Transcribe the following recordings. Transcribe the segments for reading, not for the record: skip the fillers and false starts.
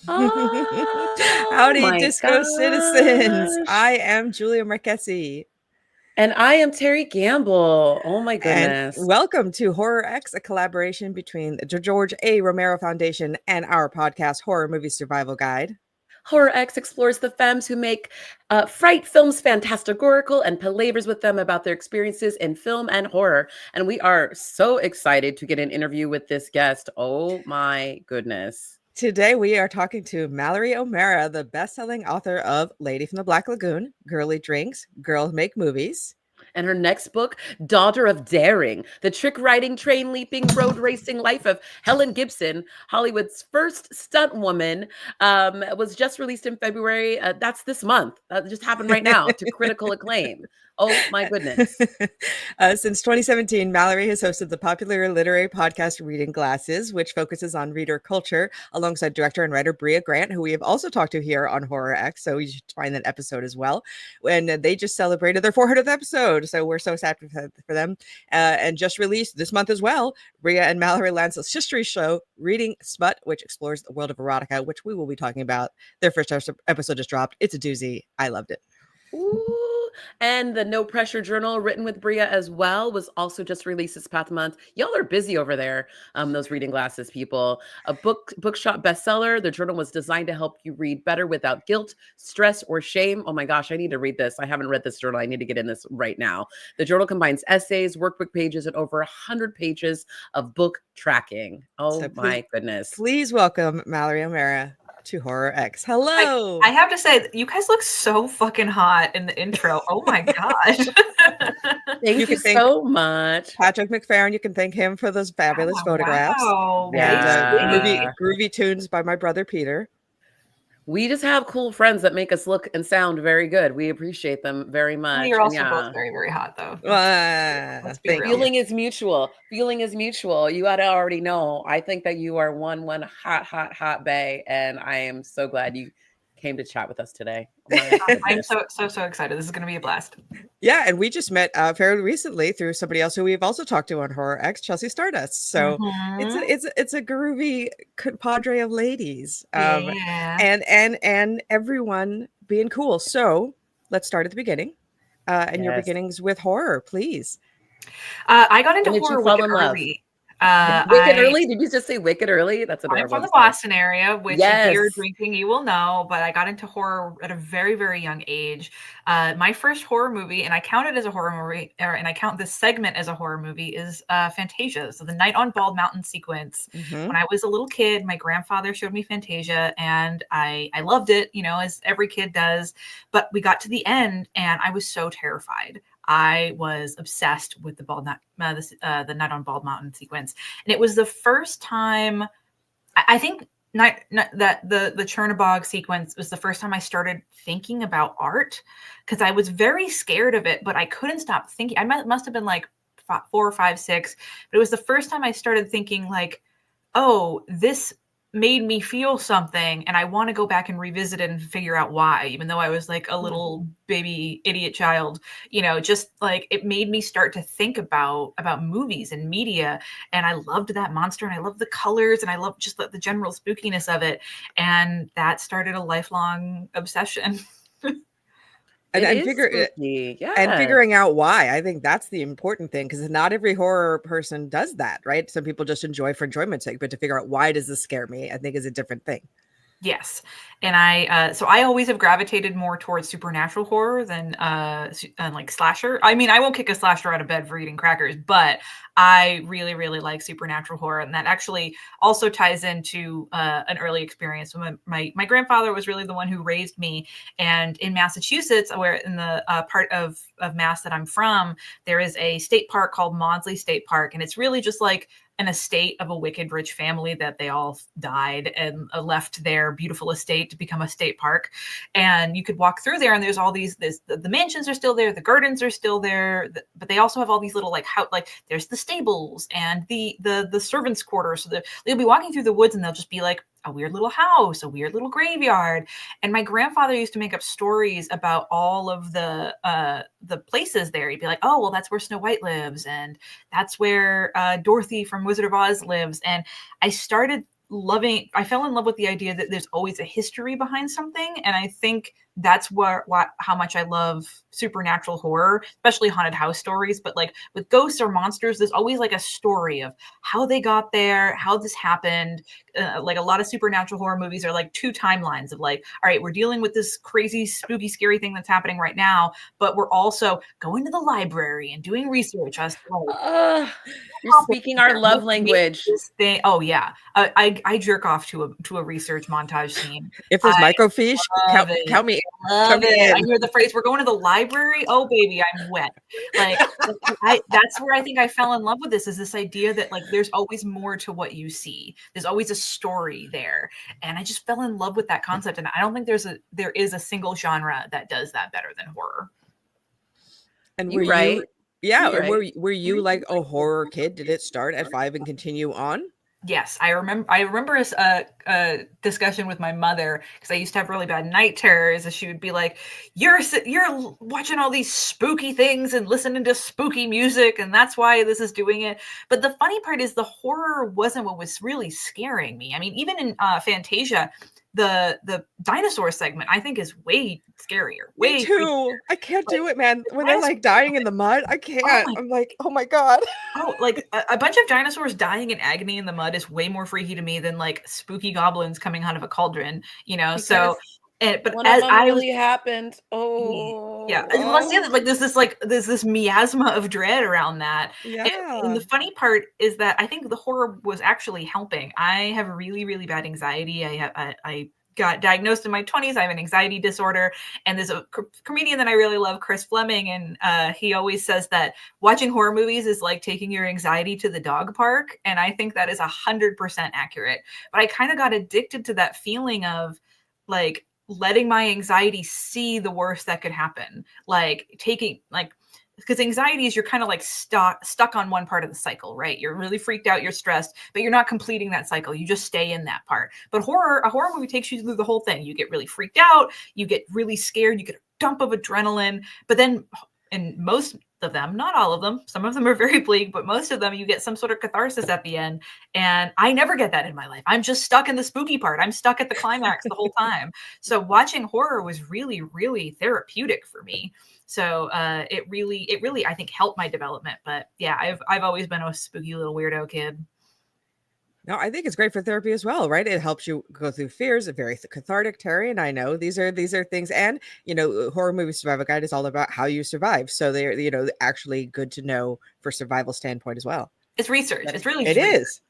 Oh Howdy, my disco citizens. gosh. I am Julia Marchese, And I am Teri Gamble. Oh my and goodness. welcome to Horror X, a collaboration between the George A. Romero Foundation and our podcast, Horror Movie Survival Guide. Horror X explores the femmes who make fright films fantasticorical and palavers with them about their experiences in film and horror. And we are so excited to get an interview with this guest. Oh my goodness. Today, we are talking to Mallory O'Meara, the best-selling author of Lady from the Black Lagoon, Girly Drinks, Girls Make Movies. And her next book, Daughter of Daring, the trick riding, train leaping, road racing life of Helen Gibson, Hollywood's first stunt woman, was just released in February. That's this month. That just happened right now to critical acclaim. Oh my goodness. Since 2017, Mallory has hosted the popular literary podcast Reading Glasses, which focuses on reader culture alongside director and writer Brea Grant, who we have also talked to here on Horror X. So you should find that episode as well. And they just celebrated their 400th episode. So we're so sad for them. And just released this month as well, Brea and Mallory Lance's history show, Reading Smut, which explores the world of erotica, which we will be talking about. Their first episode just dropped. It's a doozy. I loved it. Ooh. And the No Pressure Journal, written with Brea as well, was also just released this past month. Y'all are busy over there, those Reading Glasses people. A bookshop bestseller. The journal was designed to help you read better without guilt, stress, or shame. Oh my gosh, I need to read this. I haven't read this journal. I need to get in this right now. The journal combines essays, workbook pages, and over 100 pages of book tracking. Oh So my goodness. please welcome Mallory O'Meara to Horror X. Hello. I have to say, you guys look so fucking hot in the intro. Oh my gosh. Thank you so much. Patrick McFerrin, you can thank him for those fabulous photographs. Wow. Yeah. Groovy tunes by my brother Peter. We just have cool friends that make us look and sound very good. We appreciate them very much. You're also both very, very hot, though. Let's be real. Feeling is mutual. Feeling is mutual. You ought to already know. I think that you are one hot bae, and I am so glad you came to chat with us today. I'm so excited. This is going to be a blast. Yeah, and we just met fairly recently through somebody else who we've also talked to on Horror X, Chelsea Stardust. So it's a groovy compadre of ladies, and everyone being cool. So let's start at the beginning, and your beginnings with horror, please. I got into horror wicked early. Wicked early? Did you just say wicked early? That's adorable. I'm from the Boston area, which if you're drinking, you will know, but I got into horror at a very, very young age. My first horror movie, and I count it as a horror movie, and I count this segment as a horror movie, is Fantasia. So the Night on Bald Mountain sequence. When I was a little kid, my grandfather showed me Fantasia, and I loved it, you know, as every kid does. But we got to the end, and I was so terrified. I was obsessed with the Night on Bald Mountain sequence, and it was the first time. I think that the Chernobog sequence was the first time I started thinking about art, because I was very scared of it, but I couldn't stop thinking. I must have been like 4 or 5, 6, but it was the first time I started thinking like, oh, this made me feel something, and I want to go back and revisit it and figure out why, even though I was like a little baby idiot child, you know, just like it made me start to think about movies and media. And I loved that monster, and I loved the colors, and I loved just the general spookiness of it. And that started a lifelong obsession. And figuring out why. I think that's the important thing, because not every horror person does that, right? Some people just enjoy for enjoyment's sake, but to figure out why does this scare me, I think is a different thing. Yes. And so I always have gravitated more towards supernatural horror than like slasher. I mean, I won't kick a slasher out of bed for eating crackers, but I really, really like supernatural horror. And that actually also ties into an early experience. My grandfather was really the one who raised me. And in Massachusetts, where in the part of Mass that I'm from, there is a state park called Maudsley State Park. And it's really just like an estate of a wicked rich family that they all died and left their beautiful estate to become a state park. And you could walk through there, and there's all the mansions are still there, the gardens are still there, but they also have all these little like there's the stables and the servants' quarters. So they'll be walking through the woods, and they'll just be like a weird little house, a weird little graveyard. And my grandfather used to make up stories about all of the places there. He'd be like, oh, well, that's where Snow White lives, and that's where Dorothy from Wizard of Oz lives. And I started I fell in love with the idea that there's always a history behind something. And I think that's how much I love supernatural horror, especially haunted house stories. But like with ghosts or monsters, there's always like a story of how they got there, how this happened. Like a lot of supernatural horror movies are like two timelines of like, all right, we're dealing with this crazy, spooky, scary thing that's happening right now, but we're also going to the library and doing research as to like, you're speaking our love language. Thing. Oh yeah, I jerk off to a research montage scene. If there's microfiche, count me. Love it. I hear the phrase, "We're going to the library." Oh baby, I'm wet. Like that's where I think I fell in love with this. Is this idea that like there's always more to what you see. There's always a story there, and I just fell in love with that concept. And I don't think there is a single genre that does that better than horror. And were you? Yeah, were you like a horror kid? Did it start at 5 and continue on? Yes, I remember a discussion with my mother because I used to have really bad night terrors, and she would be like, "You're watching all these spooky things and listening to spooky music, and that's why this is doing it." But the funny part is the horror wasn't what was really scaring me. I mean, even in Fantasia, the dinosaur segment I think is way scarier. Me too. I can't do it, man. When they're like dying in the mud, I can't. I'm like, oh my god. Oh, like a bunch of dinosaurs dying in agony in the mud is way more freaky to me than like spooky goblins coming out of a cauldron, you know. Because so but one as of them really happened. Oh yeah. And let's say that like there's this miasma of dread around that. Yeah. And the funny part is that I think the horror was actually helping. I have really, really bad anxiety. I got diagnosed in my 20s. I have an anxiety disorder. And there's a comedian that I really love, Chris Fleming. And he always says that watching horror movies is like taking your anxiety to the dog park. And I think that is 100% accurate. But I kind of got addicted to that feeling of like letting my anxiety see the worst that could happen. Like taking like, because anxiety is you're kind of like stuck on one part of the cycle, right? You're really freaked out, you're stressed, but you're not completing that cycle. You just stay in that part. But a horror movie takes you through the whole thing. You get really freaked out, you get really scared, you get a dump of adrenaline, but then in most of them, not all of them, some of them are very bleak, but most of them you get some sort of catharsis at the end. And I never get that in my life. I'm just stuck in the spooky part. I'm stuck at the climax the whole time. So watching horror was really, really therapeutic for me. So it really I think helped my development. But yeah, I've always been a spooky little weirdo kid. No, I think it's great for therapy as well, right? It helps you go through fears. It's very cathartic, Teri. And I know these are things. And you know, horror movie survival guide is all about how you survive. So they're actually good to know for survival standpoint as well. It's research. It's really it research. is.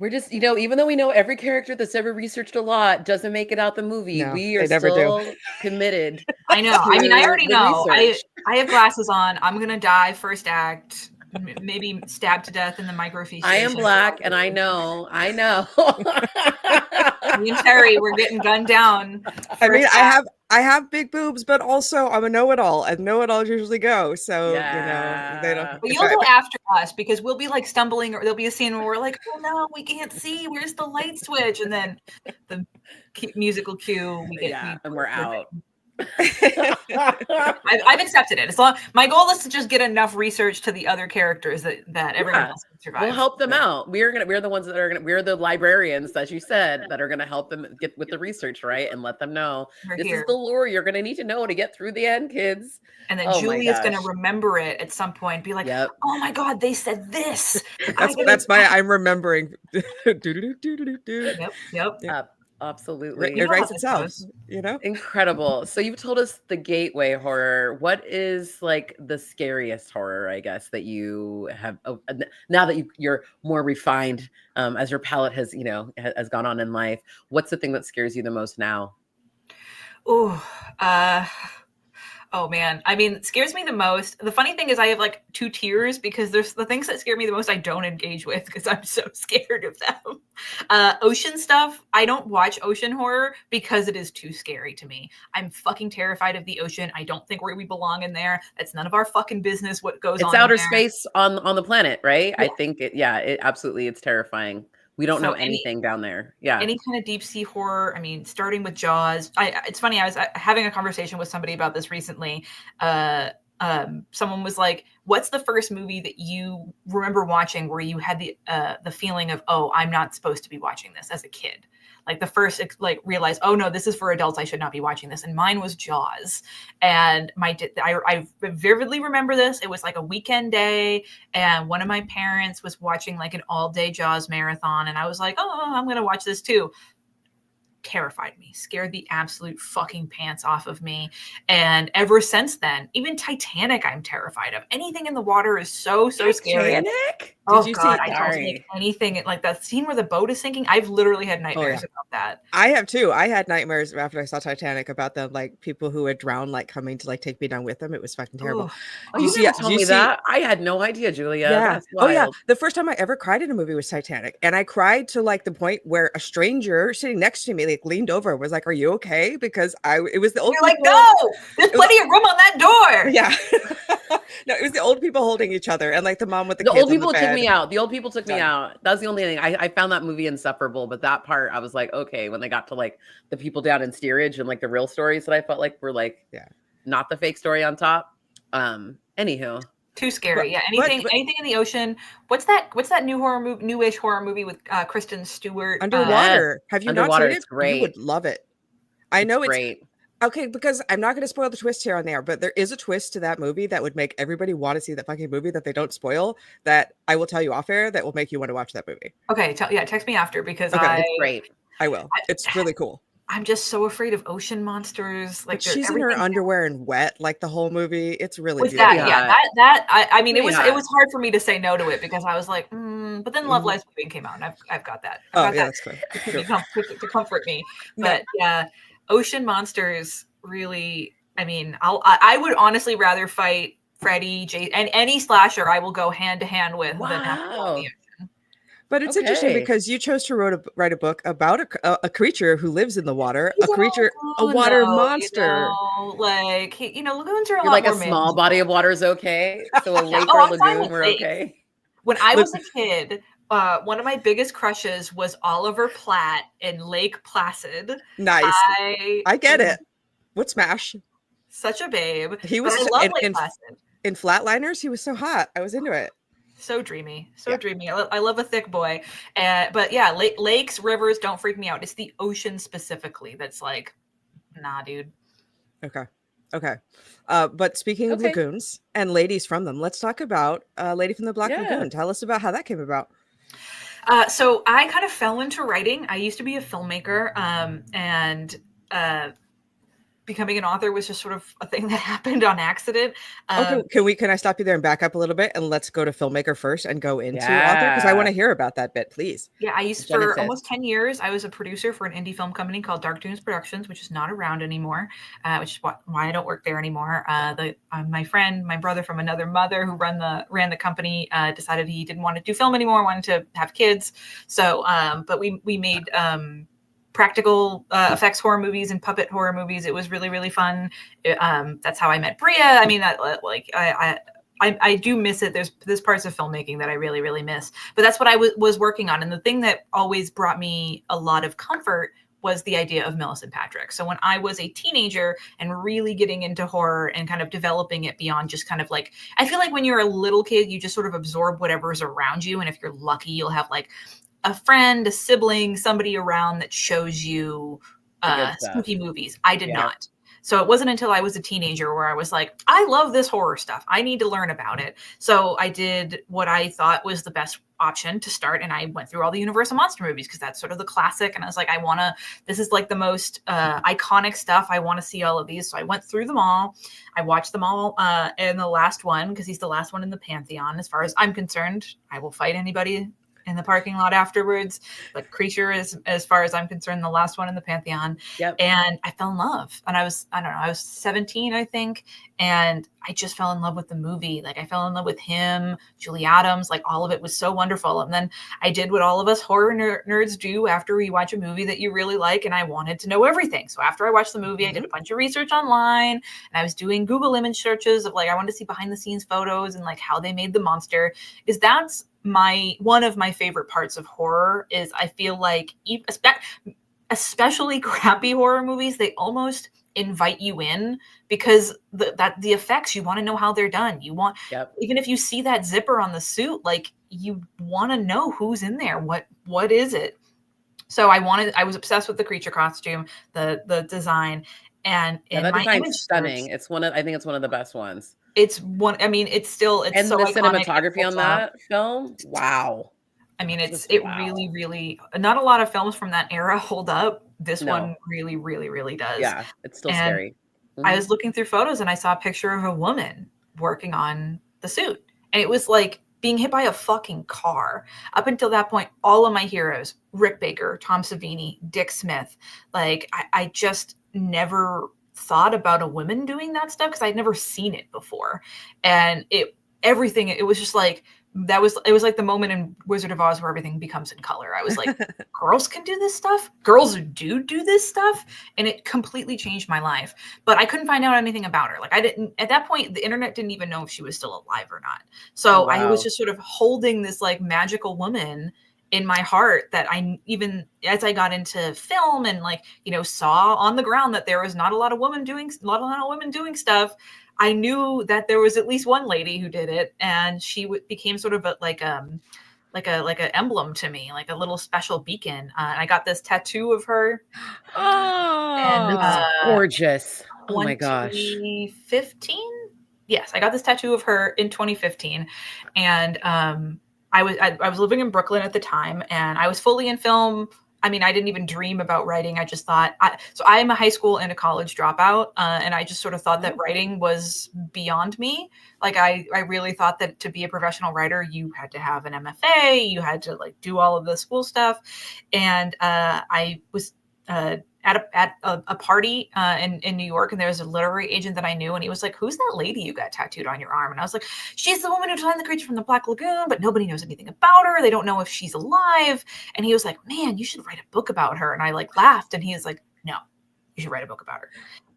We're just, even though we know every character that's ever researched a lot doesn't make it out the movie, we are still committed. I know. I mean, I already know. I have glasses on. I'm gonna die first act. Maybe stabbed to death in the microfiche. I am Black, and I know. Me and Teri, we're getting gunned down. I mean, I have big boobs, but also I'm a know-it-all, and know-it-alls usually go. So they don't. But you'll go after us because we'll be like stumbling, or there'll be a scene where we're like, "Oh no, we can't see. Where's the light switch?" And then the musical cue. And we're out. I've accepted it. My goal is to just get enough research to the other characters that everyone else can survive. We'll help them out. We're the ones that are we're the librarians, as you said, that are gonna help them get with the research, right? And let them know this is the lore you're gonna need to know to get through the end, kids. And then Julia's gonna remember it at some point, be like, "Oh my god, they said this." That's my I'm remembering. Yep. Absolutely. It writes itself, Incredible. So you've told us the gateway horror. What is like the scariest horror, I guess, that you have now that you're more refined as your palate has gone on in life? What's the thing that scares you the most now? Oh man. I mean, it scares me the most. The funny thing is I have like 2 tiers because there's the things that scare me the most I don't engage with because I'm so scared of them. Ocean stuff. I don't watch ocean horror because it is too scary to me. I'm fucking terrified of the ocean. I don't think we belong in there. That's none of our fucking business what goes on. It's outer space on the planet, right? Yeah. I think it absolutely, it's terrifying. We don't know anything down there. Yeah. Any kind of deep sea horror. I mean, starting with Jaws. It's funny. I was having a conversation with somebody about this recently. someone was like, what's the first movie that you remember watching where you had the feeling of, oh, I'm not supposed to be watching this as a kid? Like the first, like realize, oh no, this is for adults. I should not be watching this. And mine was Jaws. And I vividly remember this. It was like a weekend day, and one of my parents was watching like an all-day Jaws marathon, and I was like, oh, I'm gonna watch this too. Terrified me, scared the absolute fucking pants off of me. And ever since then, even Titanic, I'm terrified of. Anything in the water is so scary. Titanic? Oh God, I don't like anything. Like that scene where the boat is sinking, I've literally had nightmares about that. I have too. I had nightmares after I saw Titanic about them, like people who had drowned, like coming to like take me down with them. It was fucking terrible. Oh, you never told me that. I had no idea, Julia. Yeah. That's wild. Oh yeah. The first time I ever cried in a movie was Titanic, and I cried to like the point where a stranger sitting next to me like leaned over and was like, "Are you okay?" Because it was the old people. Like, no, there's plenty of room on that door. Yeah. No, it was the old people holding each other, and like the mom with the kids old people on the took bed. me out. The old people took me out. That's the only thing. I found that movie insufferable, but that part I was like, okay, when they got to like the people down in steerage and like the real stories that I felt like were like not the fake story on top. Anywho. Too scary. Anything in the ocean. What's that newish horror movie with Kristen Stewart? Underwater. Have you not seen it? It's great. You would love it. I know it's great. Okay, because I'm not going to spoil the twist here on there, but there is a twist to that movie that would make everybody want to see that fucking movie that they don't spoil, that I will tell you off air, that will make you want to watch that movie. Okay, text me after, because it's great. I will. It's really cool. I'm just so afraid of ocean monsters. Like, she's in her underwear and wet like the whole movie. It's really beautiful. I mean, it was hard for me to say no to it, because I was like, but then Love Lies Moving came out, and I've got that. That's fine. To comfort me. But yeah, ocean monsters really. I mean, I would honestly rather fight Freddy, Jason, and any slasher. I will go hand to hand with than have to go in the ocean. But it's interesting because you chose to write a book about a creature who lives in the water, a water monster. Like, lagoons are like a small body of water is okay. So a lake or lagoon, we're okay. When I was a kid, one of my biggest crushes was Oliver Platt in Lake Placid. Nice. I get it. Would smash. Such a babe. He was Lake Placid. In Flatliners, he was so hot. I was into it. So dreamy, dreamy. I love a thick boy. But yeah, lakes, rivers don't freak me out. It's the ocean specifically that's like, nah, dude. Okay. But speaking of lagoons and ladies from them, let's talk about Lady from the Black Lagoon. Tell us about how that came about. So I kind of fell into writing. I used to be a filmmaker, and becoming an author was just sort of a thing that happened on accident. Okay, can I stop you there and back up a little bit, and let's go to filmmaker first and go into author, because I want to hear about that bit, please. Yeah, for almost 10 years, I was a producer for an indie film company called Dark Dunes Productions, which is not around anymore, which is why I don't work there anymore. My brother from another mother who ran the company decided he didn't want to do film anymore, wanted to have kids. So, but we made practical effects horror movies and puppet horror movies. It was really, really fun. That's how I met Brea. I mean, I do miss it. There's parts of filmmaking that I really, really miss. But that's what I was working on. And the thing that always brought me a lot of comfort was the idea of Millicent Patrick. So when I was a teenager and really getting into horror and kind of developing it beyond just kind of like, I feel like when you're a little kid, you just sort of absorb whatever's around you. And if you're lucky, you'll have like a friend, a sibling, somebody around that shows you spooky movies. I did not. So it wasn't until I was a teenager where I was like, I love this horror stuff. I need to learn about it. So I did what I thought was the best option to start. And I went through all the Universal Monster movies, because that's sort of the classic. And I was like, this is like the most iconic stuff. I want to see all of these. So I went through them all. I watched them all. And the last one, because he's the last one in the Pantheon, as far as I'm concerned, I will fight anybody in the parking lot afterwards. But Creature is, as far as I'm concerned, the last one in the Pantheon. Yep. And I fell in love. And I was 17, I think. And I just fell in love with the movie. Like, I fell in love with him, Julie Adams, like all of it was so wonderful. And then I did what all of us horror nerds do after we watch a movie that you really like. And I wanted to know everything. So after I watched the movie, I did a bunch of research online, and I was doing Google image searches of like, I wanted to see behind the scenes photos and like how they made the monster. Is one of my favorite parts of horror is I feel like, especially crappy horror movies, they almost invite you in because the effects, you want to know how they're done. You want, even if you see that zipper on the suit, like you want to know who's in there. What is it? So I was obsessed with the creature costume, the design, and in that my design's image stunning. search, I think it's one of the best ones. it's one. I mean, it's so the iconic, cinematography on that film. Wow. I mean, really, really, not a lot of films from that era hold up. This one really, really, really does. Yeah, it's still and scary. I was looking through photos and I saw a picture of a woman working on the suit. And it was like being hit by a fucking car. Up until that point, all of my heroes, Rick Baker, Tom Savini, Dick Smith, like I just never thought about a woman doing that stuff because I'd never seen it before. And it was just like, it was like the moment in Wizard of Oz where everything becomes in color. I was like, girls can do this stuff? Girls do this stuff? And it completely changed my life. But I couldn't find out anything about her. Like at that point, the internet didn't even know if she was still alive or not. So I was just sort of holding this like magical woman in my heart that even as I got into film and like, saw on the ground that there was not a lot of women doing stuff. I knew that there was at least one lady who did it, and she became sort of like an emblem to me, like a little special beacon. I got this tattoo of her. Oh, it's gorgeous. Oh my gosh. 2015? Yes, I got this tattoo of her in 2015, and I was living in Brooklyn at the time, and I was fully in film. I mean, I didn't even dream about writing. I just thought, so I am a high school and a college dropout. And I just sort of thought that writing was beyond me. Like I really thought that to be a professional writer, you had to have an MFA, you had to like do all of the school stuff. And I was at a party in New York, and there was a literary agent that I knew, and he was like, "Who's that lady you got tattooed on your arm?" And I was like, "She's the woman who designed the creature from the Black Lagoon, but nobody knows anything about her. They don't know if she's alive." And he was like, "Man, you should write a book about her." And I like laughed, and he was like, "No, you should write a book about her."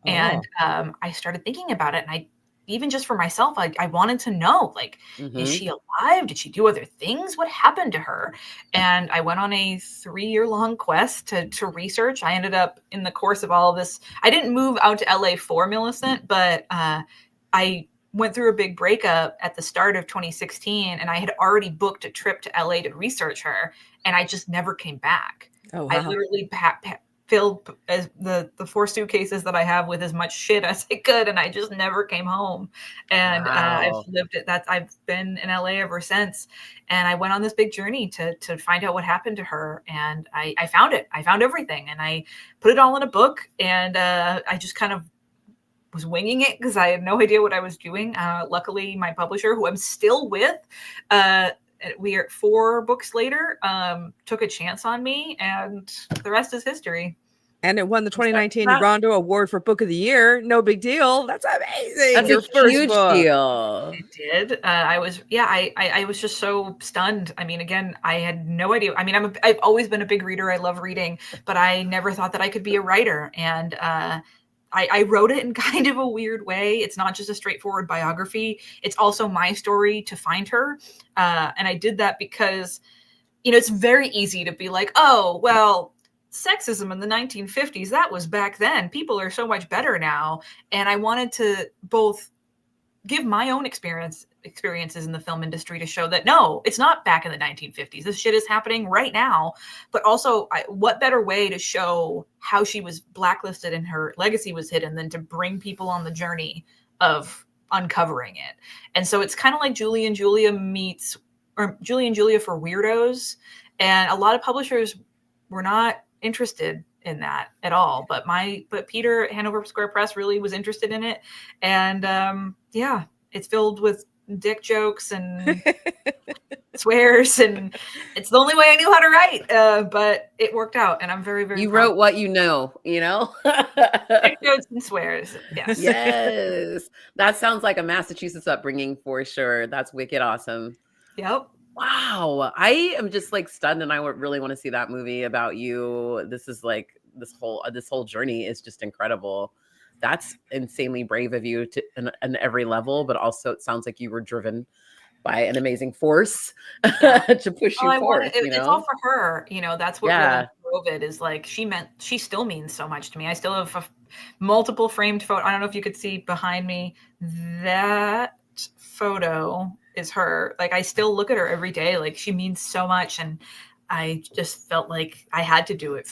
Oh. And I started thinking about it, and even just for myself, I wanted to know, like, is she alive? Did she do other things? What happened to her? And I went on a 3-year-long quest to research. I ended up, in the course of all of this, I didn't move out to LA for Millicent, but I went through a big breakup at the start of 2016, and I had already booked a trip to LA to research her, and I just never came back. Oh, wow. I literally filled as the 4 suitcases that I have with as much shit as I could, and I just never came home. And wow. I've been in LA ever since. And I went on this big journey to find out what happened to her, and I found it. I found everything, and I put it all in a book, and I just kind of was winging it because I had no idea what I was doing. Luckily, my publisher, who I'm still with, we are 4 books later, took a chance on me, and the rest is history. And it won the 2019 Rondo Award for Book of the Year. No big deal. That's amazing. That's your first huge deal. It did. I was just so stunned. I mean, again, I had no idea. I mean, I've always been a big reader. I love reading, but I never thought that I could be a writer. And I wrote it in kind of a weird way. It's not just a straightforward biography. It's also my story to find her. And I did that because, it's very easy to be like, oh, well, sexism in the 1950s, that was back then. People are so much better now. And I wanted to both give my own experiences in the film industry to show that, no, it's not back in the 1950s. This shit is happening right now. But also, what better way to show how she was blacklisted and her legacy was hidden than to bring people on the journey of uncovering it. And so it's kind of like Julia and Julia for weirdos. And a lot of publishers were not interested in that at all. But Peter at Hanover Square Press really was interested in it. And it's filled with dick jokes and swears, and it's the only way I knew how to write. But it worked out, and I'm very, very proud. Wrote what you know. Dick jokes and swears. Yes. Yes. That sounds like a Massachusetts upbringing for sure. That's wicked awesome. Yep. Wow. I am just like stunned, and I really want to see that movie about you. This is like this whole journey is just incredible. That's insanely brave of you on every level, but also it sounds like you were driven by an amazing force to push you forth. It's all for her. That's what really COVID is like, she still means so much to me. I still have multiple framed photo. I don't know if you could see behind me. That photo is her. Like, I still look at her every day. Like, she means so much. And I just felt like I had to do it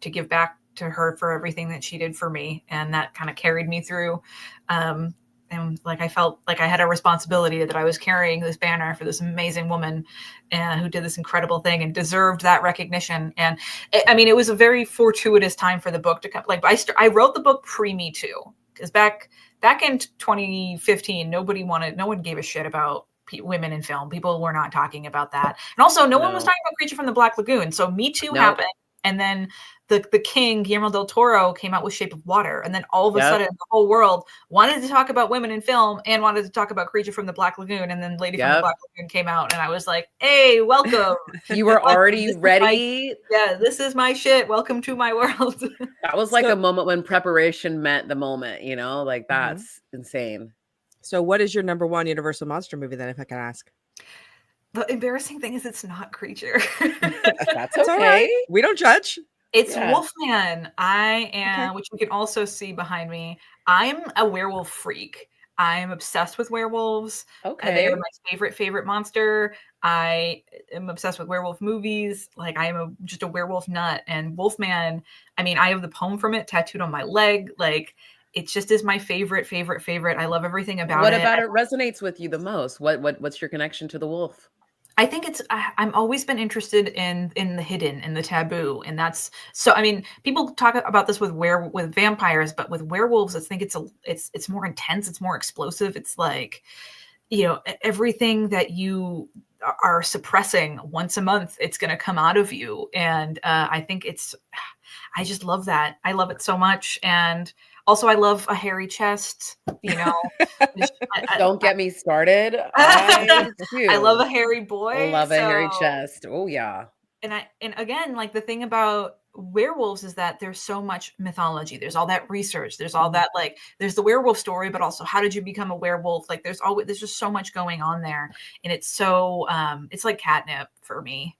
to give back to her for everything that she did for me. And that kind of carried me through. And like, I felt like I had a responsibility that I was carrying this banner for this amazing woman who did this incredible thing and deserved that recognition. And I mean, it was a very fortuitous time for the book to come. Like, I wrote the book pre-Me Too, because back in 2015, no one gave a shit about women in film. People were not talking about that. And also no one was talking about Creature from the Black Lagoon. So Me Too happened. And then the king, Guillermo del Toro, came out with Shape of Water. And then all of a sudden, the whole world wanted to talk about women in film and wanted to talk about Creature from the Black Lagoon. And then Lady from the Black Lagoon came out. And I was like, hey, welcome. You were already ready. This is my shit. Welcome to my world. That was like a moment when preparation meant the moment, you know, like that's insane. So what is your number one Universal monster movie then, if I can ask? The embarrassing thing is it's not Creature. That's okay. Right. We don't judge. It's Wolfman. I am, which you can also see behind me. I'm a werewolf freak. I'm obsessed with werewolves. Okay. They are my favorite monster. I am obsessed with werewolf movies. Like, I am just a werewolf nut. And Wolfman, I mean, I have the poem from it tattooed on my leg. Like, it just is my favorite. I love everything about it. What about it resonates with you the most? What's your connection to the wolf? I think I'm always been interested in the hidden and the taboo. And that's, so, I mean, people talk about this with vampires, but with werewolves, I think it's more intense. It's more explosive. It's like, you know, everything that you are suppressing once a month, it's going to come out of you. And I think I just love that. I love it so much. And also, I love a hairy chest, you know. Don't get me started. I love a hairy boy. I love a hairy chest. Oh, yeah. And again, like, the thing about werewolves is that there's so much mythology. There's all that research. There's all that, like, there's the werewolf story, but also how did you become a werewolf? Like, there's just so much going on there. And it's so, it's like catnip for me.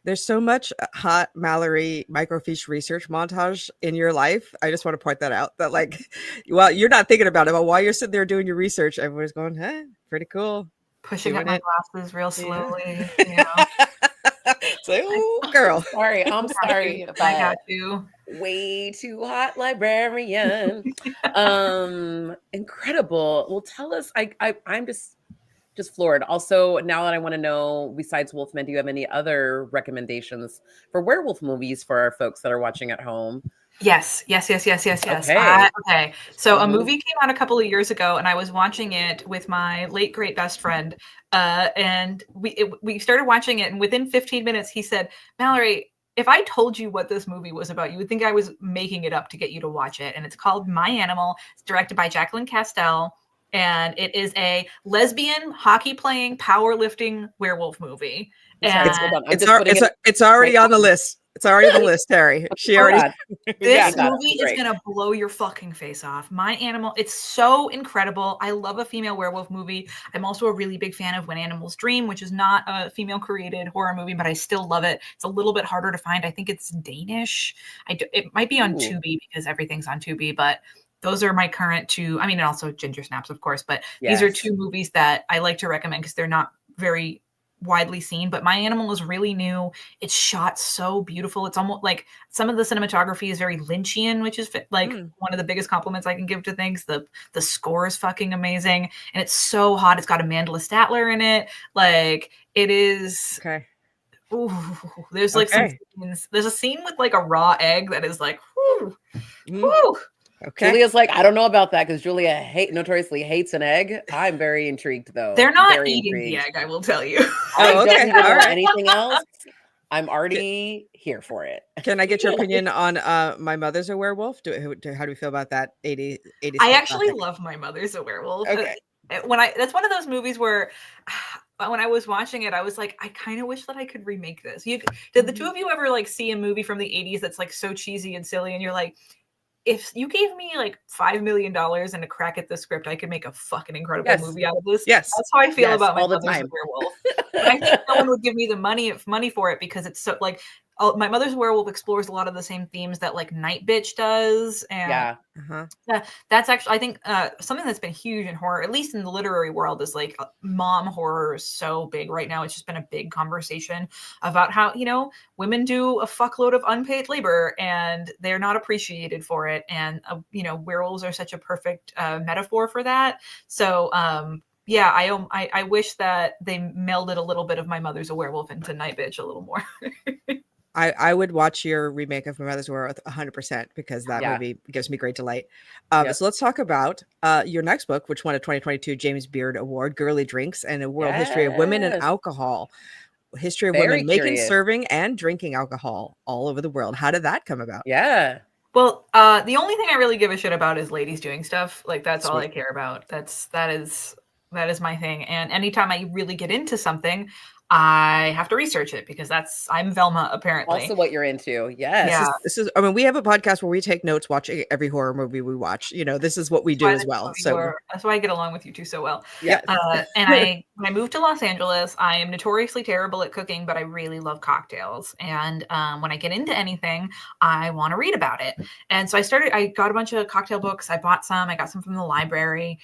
There's so much hot Mallory microfiche research montage in your life. I just want to point that out, that, like, well, you're not thinking about it, but while you're sitting there doing your research, everyone's going, hey, pretty cool. Pushing up my glasses real slowly. You know? It's like, oh, girl. I'm sorry. I got you. Way too hot librarian. Incredible. Well, tell us, I'm just floored. Also, now that I want to know, besides Wolfman, do you have any other recommendations for werewolf movies for our folks that are watching at home? Yes. Okay. So a movie came out a couple of years ago, and I was watching it with my late great best friend. And we started watching it, and within 15 minutes, he said, "Mallory, if I told you what this movie was about, you would think I was making it up to get you to watch it." And it's called My Animal. It's directed by Jacqueline Castell. And it is a lesbian hockey-playing, powerlifting werewolf movie. And it's already on the list. It's already on the list, Terry. This movie is going to blow your fucking face off. My Animal. It's so incredible. I love a female werewolf movie. I'm also a really big fan of When Animals Dream, which is not a female-created horror movie, but I still love it. It's a little bit harder to find. I think it's Danish. It might be on Tubi, because everything's on Tubi, but those are my current two. I mean, and also Ginger Snaps, of course, but these are two movies that I like to recommend because they're not very widely seen. But My Animal is really new. It's shot so beautiful. It's almost like some of the cinematography is very Lynchian, which is like one of the biggest compliments I can give to things. The score is fucking amazing, and it's so hot. It's got Amanda Statler in it. Like, it is. Okay. Ooh, there's like some scenes. There's a scene with like a raw egg that is like, whoo, whoo. Okay. Julia's like, I don't know about that, because Julia notoriously hates an egg. I'm very intrigued, though. They're not eating the egg, I will tell you. Don't know anything else. I'm already here for it. Can I get your opinion on My Mother's a Werewolf? How do we feel about that 80s? I actually love My Mother's a Werewolf. Okay. That's one of those movies where when I was watching it, I was like, I kind of wish that I could remake this. Did the two of you ever like see a movie from the 80s that's like so cheesy and silly, and you're like, if you gave me like $5 million and a crack at the script, I could make a fucking incredible movie out of this. Yes. That's how I feel about My all the Mother's time. Werewolf. But I think no one would give me the money for it, because it's so like, My Mother's Werewolf explores a lot of the same themes that like Night Bitch does, and that's actually, I think, something that's been huge in horror, at least in the literary world, is like mom horror is so big right now. It's just been a big conversation about how, you know, women do a fuckload of unpaid labor and they're not appreciated for it. And, you know, werewolves are such a perfect metaphor for that. So, yeah, I wish that they melded a little bit of My Mother's a Werewolf into Night Bitch a little more. I would watch your remake of My Mother's Werewolf 100% because that movie gives me great delight. So let's talk about your next book, which won a 2022 James Beard Award, Girly Drinks, and a World History of Women and Alcohol. History of women making, serving, and drinking alcohol all over the world. How did that come about? Yeah. Well, the only thing I really give a shit about is ladies doing stuff. Like that's all I care about. That is my thing. And anytime I really get into something, I have to research it because I'm Velma, apparently. Also what you're into. Yes. Yeah. This is, I mean, we have a podcast where we take notes watching every horror movie we watch. You know, this is what we do as well. So that's why I get along with you two so well. Yeah. And when I moved to Los Angeles, I am notoriously terrible at cooking, but I really love cocktails. And when I get into anything, I want to read about it. And so I got a bunch of cocktail books. I bought some. I got some from the library.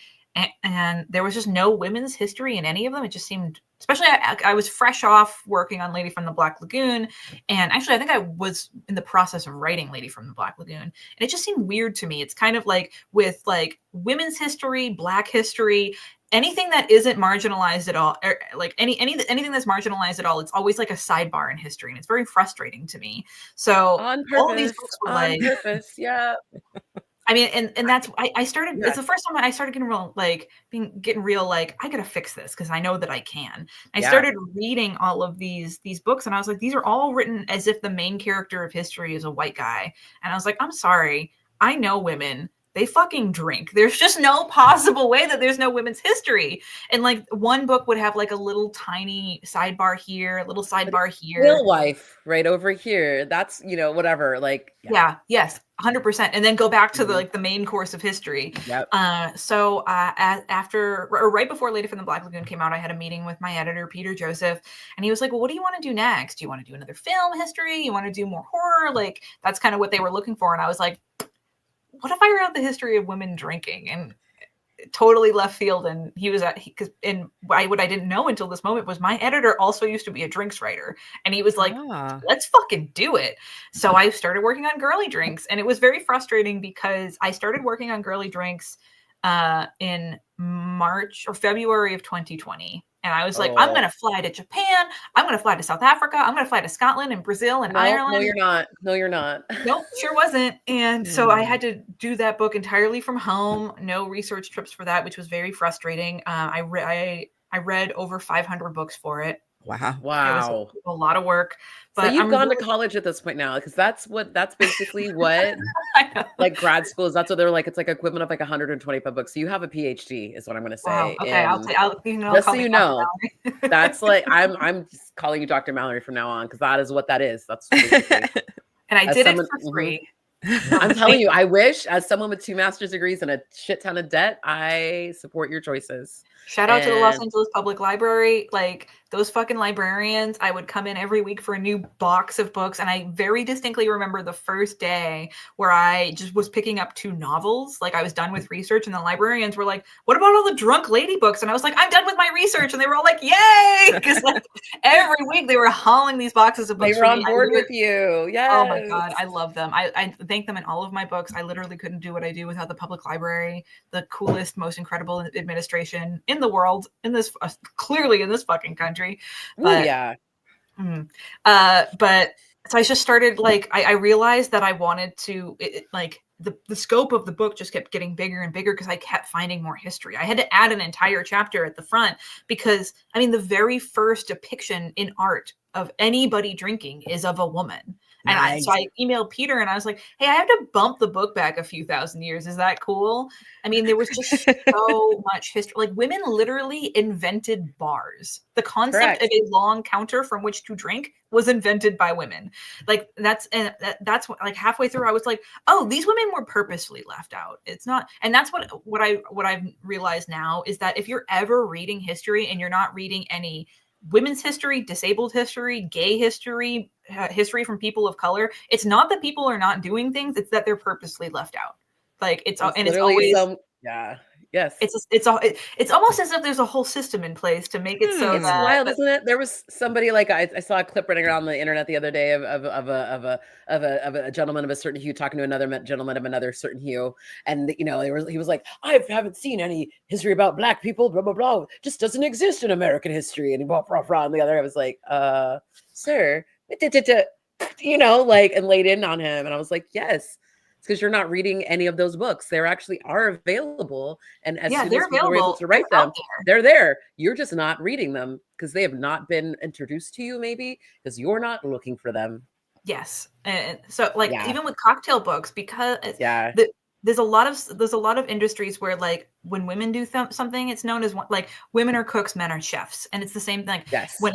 And there was just no women's history in any of them. It just seemed, especially I was fresh off working on Lady from the Black Lagoon. And actually, I think I was in the process of writing Lady from the Black Lagoon. And it just seemed weird to me. It's kind of like with like women's history, Black history, anything that isn't marginalized at all, like anything that's marginalized at all, it's always like a sidebar in history. And it's very frustrating to me. So on purpose, all of these books were on purpose. Yeah. I mean, and that's, I started, it's the first time I started getting real, like getting real, like I gotta fix this because I know that I can. I started reading all of these books and I was like, these are all written as if the main character of history is a white guy. And I was like, I'm sorry, I know women. They fucking drink. There's just no possible way that there's no women's history. And like one book would have like a little tiny sidebar here, a little sidebar here. Real wife right over here. That's, you know, whatever. Like, yes, 100%. And then go back to the like the main course of history. Yep. So after or right before Lady from the Black Lagoon came out, I had a meeting with my editor, Peter Joseph, and he was like, well, what do you want to do next? Do you want to do another film history? You want to do more horror? Like that's kind of what they were looking for. And I was like, what if I wrote the history of women drinking? And totally left field. And he was what I didn't know until this moment was my editor also used to be a drinks writer. And he was like, let's fucking do it. So I started working on Girly Drinks. And it was very frustrating because I started working on Girly Drinks in March or February of 2020. And I was like, I'm going to fly to Japan. I'm going to fly to South Africa. I'm going to fly to Scotland and Brazil and Ireland. No, you're not. No, you're not. Nope, sure wasn't. And so I had to do that book entirely from home. No research trips for that, which was very frustrating. I read over 500 books for it. Wow. It was a lot of work. But so you've gone to college at this point now, because that's basically what like grad schools, that's what they're like. It's like equivalent of like 125 books. So you have a PhD is what I'm going to say. Wow. Okay. Just so you know, that's like, I'm just calling you Dr. Mallory from now on, because that is what that is. That's basically. And I did it for free. I'm telling you, I wish, as someone with 2 master's degrees and a shit ton of debt, I support your choices. Shout out to the Los Angeles Public Library. Like those fucking librarians, I would come in every week for a new box of books. And I very distinctly remember the first day where I just was picking up 2 novels. Like I was done with research and the librarians were like, what about all the drunk lady books? And I was like, I'm done with my research. And they were all like, yay. Because like every week they were hauling these boxes of books. They were on board with you. Yes. Oh my God. I love them. I thank them in all of my books. I literally couldn't do what I do without the public library, the coolest, most incredible administration in the world, in this clearly in this fucking country. But, but so I just started like I realized that I wanted to like the scope of the book just kept getting bigger and bigger because I kept finding more history. I had to add an entire chapter at the front because I mean the very first depiction in art of anybody drinking is of a woman. And so I emailed Peter and I was like, hey, I have to bump the book back a few thousand years. Is that cool? I mean, there was just so much history. Like women literally invented bars. The concept of a long counter from which to drink was invented by women. Like that's what, like halfway through, I was like, oh, these women were purposefully left out. It's not. And that's what I've realized now is that if you're ever reading history and you're not reading any women's history, disabled history, gay history, history from people of color. It's not that people are not doing things, it's that they're purposely left out. Like it's literally always yes. It's almost as if there's a whole system in place to make it so It's that wild, isn't it? There was somebody like I saw a clip running around the internet the other day of a gentleman of a certain hue talking to another gentleman of another certain hue, and he was like, I haven't seen any history about Black people, blah blah blah, just doesn't exist in American history, and he blah blah blah, and the other I was like, sir, and laid in on him, and I was like, yes. It's because you're not reading any of those books. They actually are available. And as soon as people are able to write them, they're there. You're just not reading them because they have not been introduced to you, maybe because you're not looking for them. Yes. And so even with cocktail books, because there's a lot of industries where like when women do something, it's known as like women are cooks, men are chefs. And it's the same thing. Yes. When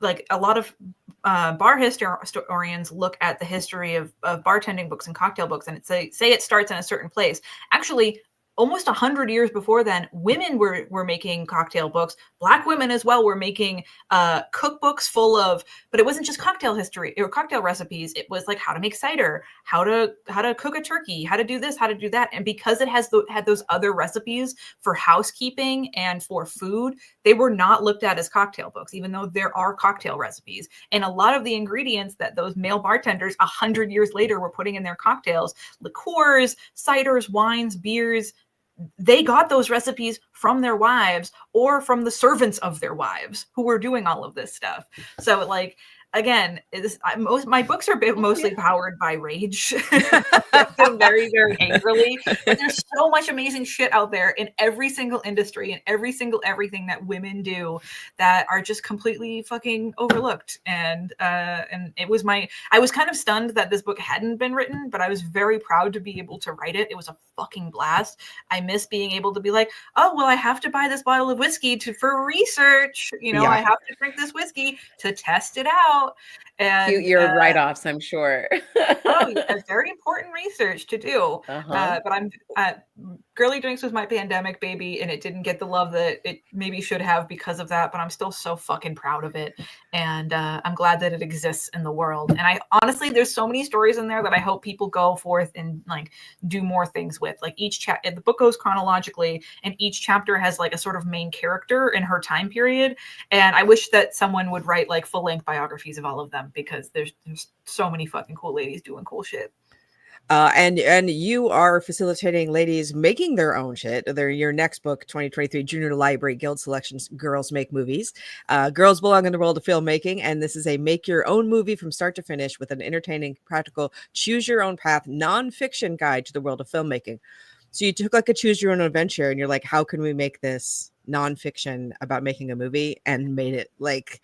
like a lot of bar historians look at the history of bartending books and cocktail books, and say it starts in a certain place. Actually, almost 100 years before then, women were making cocktail books. Black women as well were making cookbooks full of, but it wasn't just cocktail history or cocktail recipes. It was like how to make cider, how to cook a turkey, how to do this, how to do that. And because it had those other recipes for housekeeping and for food, they were not looked at as cocktail books, even though there are cocktail recipes. And a lot of the ingredients that those male bartenders 100 years later were putting in their cocktails, liqueurs, ciders, wines, beers, they got those recipes from their wives or from the servants of their wives who were doing all of this stuff. So like, again, my books are mostly powered by rage. Very, very angrily. But there's so much amazing shit out there in every single industry and every single everything that women do that are just completely fucking overlooked. And it was I was kind of stunned that this book hadn't been written, but I was very proud to be able to write it. It was a fucking blast. I miss being able to be like, oh, well, I have to buy this bottle of whiskey for research. I have to drink this whiskey to test it out. And cute your write-offs, I'm sure. Very important research to do. But I'm Girly Drinks was my pandemic baby, and it didn't get the love that it maybe should have because of that, but I'm still so fucking proud of it. And I'm glad that it exists in the world. And I honestly, there's so many stories in there that I hope people go forth and like do more things with. Like each the book goes chronologically, and each chapter has like a sort of main character in her time period. And I wish that someone would write like full-length biographies of all of them, because there's so many fucking cool ladies doing cool shit. And you are facilitating ladies making their own shit. They're your next book, 2023 Junior Library Guild Selections, Girls Make Movies. Girls belong in the world of filmmaking, and this is a make your own movie from start to finish with an entertaining, practical, choose your own path, nonfiction guide to the world of filmmaking. So you took like a choose your own adventure, and you're like, how can we make this nonfiction about making a movie, and made it like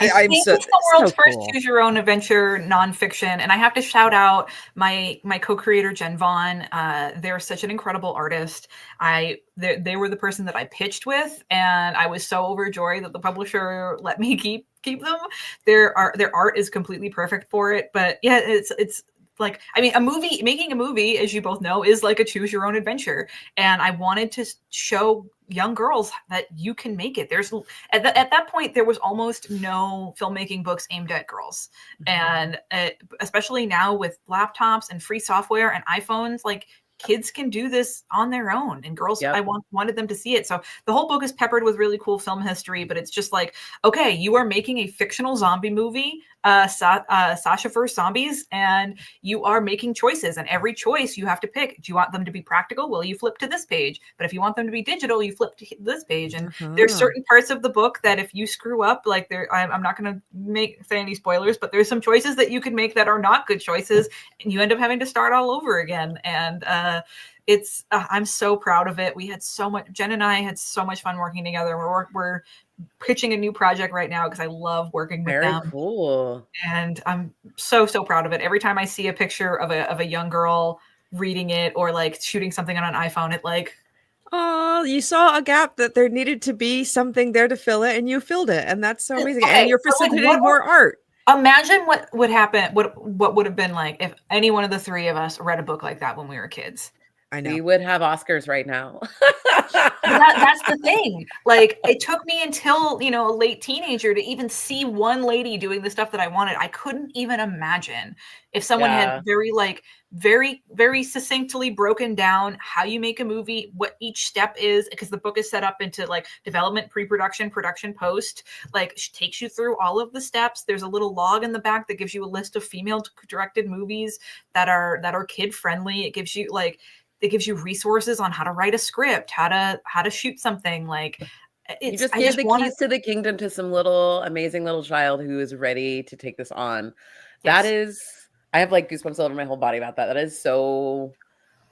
it's the world's first choose your own adventure nonfiction. And I have to shout out my co-creator Jen Vaughn. They're such an incredible artist. They were the person that I pitched with, and I was so overjoyed that the publisher let me keep them. Their art is completely perfect for it. But yeah, it's like, I mean, making a movie, as you both know, is like a choose your own adventure. And I wanted to show young girls that you can make it. There's at that point, there was almost no filmmaking books aimed at girls. And especially now with laptops and free software and iPhones, like kids can do this on their own, and girls, I wanted them to see it. So the whole book is peppered with really cool film history, but it's just like, okay, you are making a fictional zombie movie, Sasha vs. Zombies, and you are making choices, and every choice you have to pick. Do you want them to be practical? Well, you flip to this page. But if you want them to be digital, you flip to this page. And there's certain parts of the book that if you screw up, like I'm not going to say any spoilers, but there's some choices that you can make that are not good choices, and you end up having to start all over again. And I'm so proud of it. Jen and I had so much fun working together. We're pitching a new project right now because I love working with them. Very cool. And I'm so proud of it. Every time I see a picture of a young girl reading it or like shooting something on an iPhone, it like, oh, you saw a gap that there needed to be something there to fill it, and you filled it, and that's so amazing. Okay, and you're facilitating more art. Imagine what would happen, what would have been like if any one of the three of us read a book like that when we were kids. I know. We would have Oscars right now. That's the thing. Like, it took me until, you know, a late teenager to even see one lady doing the stuff that I wanted. I couldn't even imagine if someone had Yeah. very succinctly broken down how you make a movie, what each step is, because the book is set up into like development, pre-production, production, post, like takes you through all of the steps. There's a little log in the back that gives you a list of female directed movies that are kid friendly. It gives you resources on how to write a script, how to shoot something. Like, You just I gave just the want to. keys to the kingdom to some little amazing little child who is ready to take this on. That Yes. is, I have like goosebumps all over my whole body about that. That is so,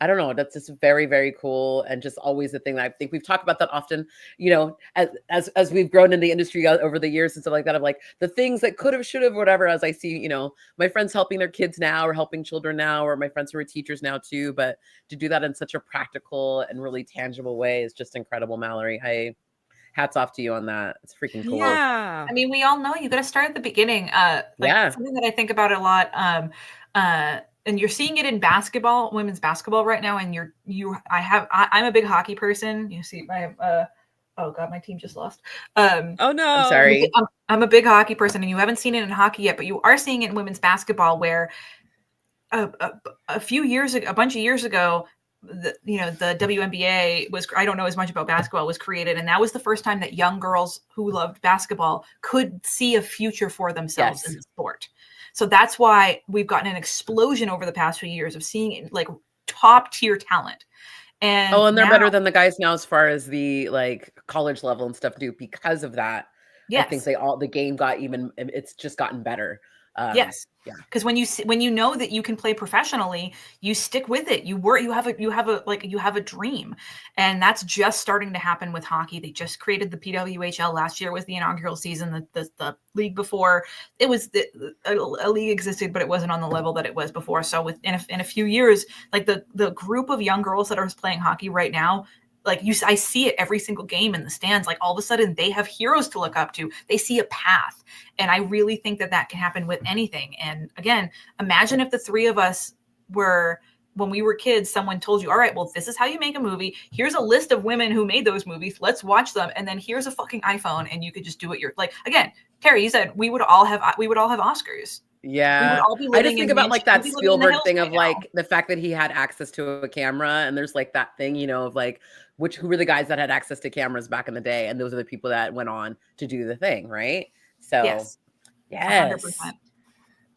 I don't know. That's just very, very cool. And just always the thing that I think we've talked about that often, you know, as we've grown in the industry over the years and stuff like that, of like the things that could have, should have, whatever, as I see, you know, my friends helping their kids now or helping children now, or my friends who are teachers now too. But to do that in such a practical and really tangible way is just incredible, Mallory. Hats off to you on that. It's freaking cool. Yeah. I mean, we all know you got to start at the beginning. Like Yeah. something that I think about a lot. And you're seeing it in basketball, women's basketball right now. And I'm a big hockey person. You see, I have, oh God, my team just lost. Oh no. I'm sorry. I'm a big hockey person, and you haven't seen it in hockey yet, but you are seeing it in women's basketball, where a few years ago, a bunch of years ago, the WNBA was, I don't know as much about basketball, was created, and that was the first time that young girls who loved basketball could see a future for themselves in the sport. So that's why we've gotten an explosion over the past few years of seeing like top tier talent. And they're better than the guys now as far as the like college level and stuff do because of that. Yes. I think the game got it's just gotten better. Yes. Yeah. Because when you know that you can play professionally, you stick with it. You have a dream. And that's just starting to happen with hockey. They just created the PWHL. Last year was the inaugural season. The league before, it was a league existed, but it wasn't on the level that it was before. So in a few years, like the group of young girls that are playing hockey right now, like I see it every single game in the stands. Like all of a sudden they have heroes to look up to. They see a path. And I really think that can happen with anything. And again, imagine if the three of us were, when we were kids, someone told you, all right, well, this is how you make a movie. Here's a list of women who made those movies. Let's watch them. And then here's a fucking iPhone and you could just do it. Like, again, Teri, you said we would all have Oscars. Yeah. We would all be living I just think about like that Spielberg thing of like the fact that he had access to a camera, and there's like that thing, you know, of like who were the guys that had access to cameras back in the day, and those are the people that went on to do the thing, right? So yes. 100%.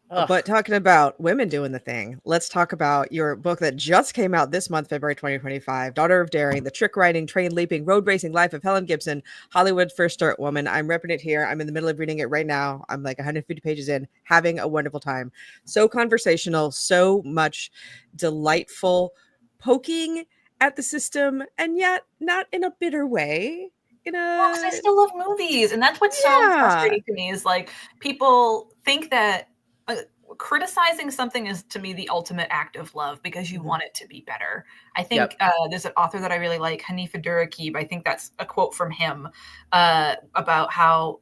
But talking about women doing the thing, let's talk about your book that just came out this month, February 2025, Daughter of Daring, The Trick Riding, Train Leaping, Road Racing Life of Helen Gibson, Hollywood First Stuntwoman. I'm repping it here. I'm in the middle of reading it right now. I'm like 150 pages in, having a wonderful time. So conversational, so much delightful poking at the system, and yet not in a bitter way. Because I still love movies. And that's what's so frustrating to me is like people think that criticizing something is to me the ultimate act of love because you want it to be better. I think there's an author that I really like, Hanifa Durakib. I think that's a quote from him about how,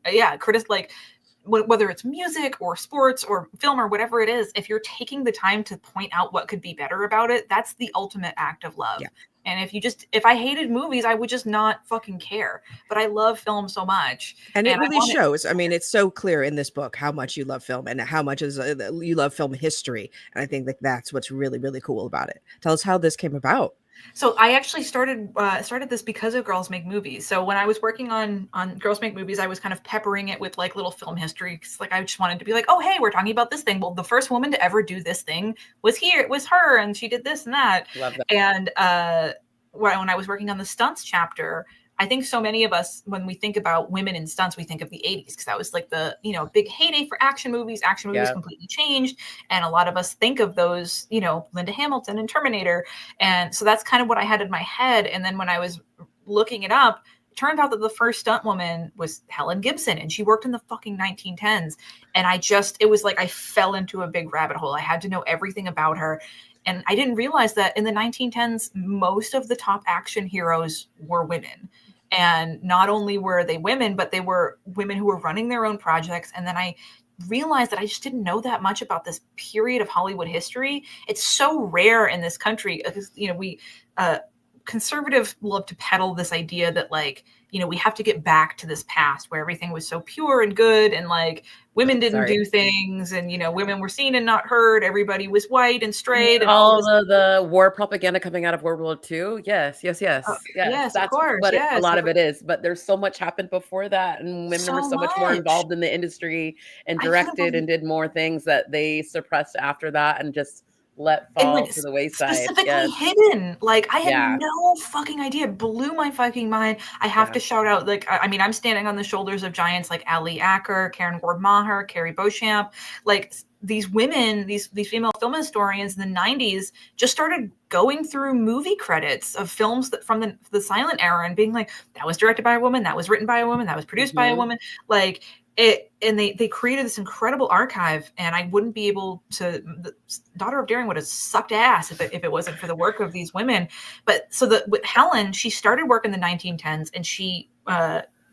whether it's music or sports or film or whatever it is, if you're taking the time to point out what could be better about it, that's the ultimate act of love. Yeah. And if I hated movies, I would just not fucking care. But I love film so much. And it really shows. I mean, it's so clear in this book how much you love film and how much you love film history. And I think that's what's really, really cool about it. Tell us how this came about. So I actually started this because of Girls Make Movies. So when I was working on Girls Make Movies, I was kind of peppering it with like little film history. Like I just wanted to be like, oh, hey, we're talking about this thing. Well, the first woman to ever do this thing was her, and she did this and that. Love that. And when I was working on the stunts chapter, I think so many of us, when we think about women in stunts, we think of the 80s because that was like the, big heyday for action movies. Action movies completely changed. And a lot of us think of those, Linda Hamilton and Terminator. And so that's kind of what I had in my head. And then when I was looking it up, it turned out that the first stunt woman was Helen Gibson, and she worked in the fucking 1910s. And it was like I fell into a big rabbit hole. I had to know everything about her. And I didn't realize that in the 1910s, most of the top action heroes were women. And not only were they women, but they were women who were running their own projects. And then I realized that I just didn't know that much about this period of Hollywood history. It's so rare in this country because, you know, we conservatives love to peddle this idea that, like, you know, we have to get back to this past where everything was so pure and good, and like women didn't do things, and, you know, women were seen and not heard. Everybody was white and straight, and all the war propaganda coming out of World War II. Yes. yes, That's of course, what a yes. lot of it is. But there's so much happened before that, and women were so much more involved in the industry and directed and did more things that they suppressed after that and just let fall to the wayside. Specifically hidden. Like, I had no fucking idea. It blew my fucking mind. I have to shout out, like, I mean, I'm standing on the shoulders of giants like Ali Acker, Karen Ward-Maher, Carrie Beauchamp. Like, these women, these female film historians in the 90s just started going through movie credits of films that from the silent era and being like, that was directed by a woman, that was written by a woman, that was produced by a woman. Like, and they created this incredible archive, and I wouldn't be able to. The Daughter of Daring would have sucked ass if it wasn't for the work of these women. But so with Helen, she started work in the 1910s, and she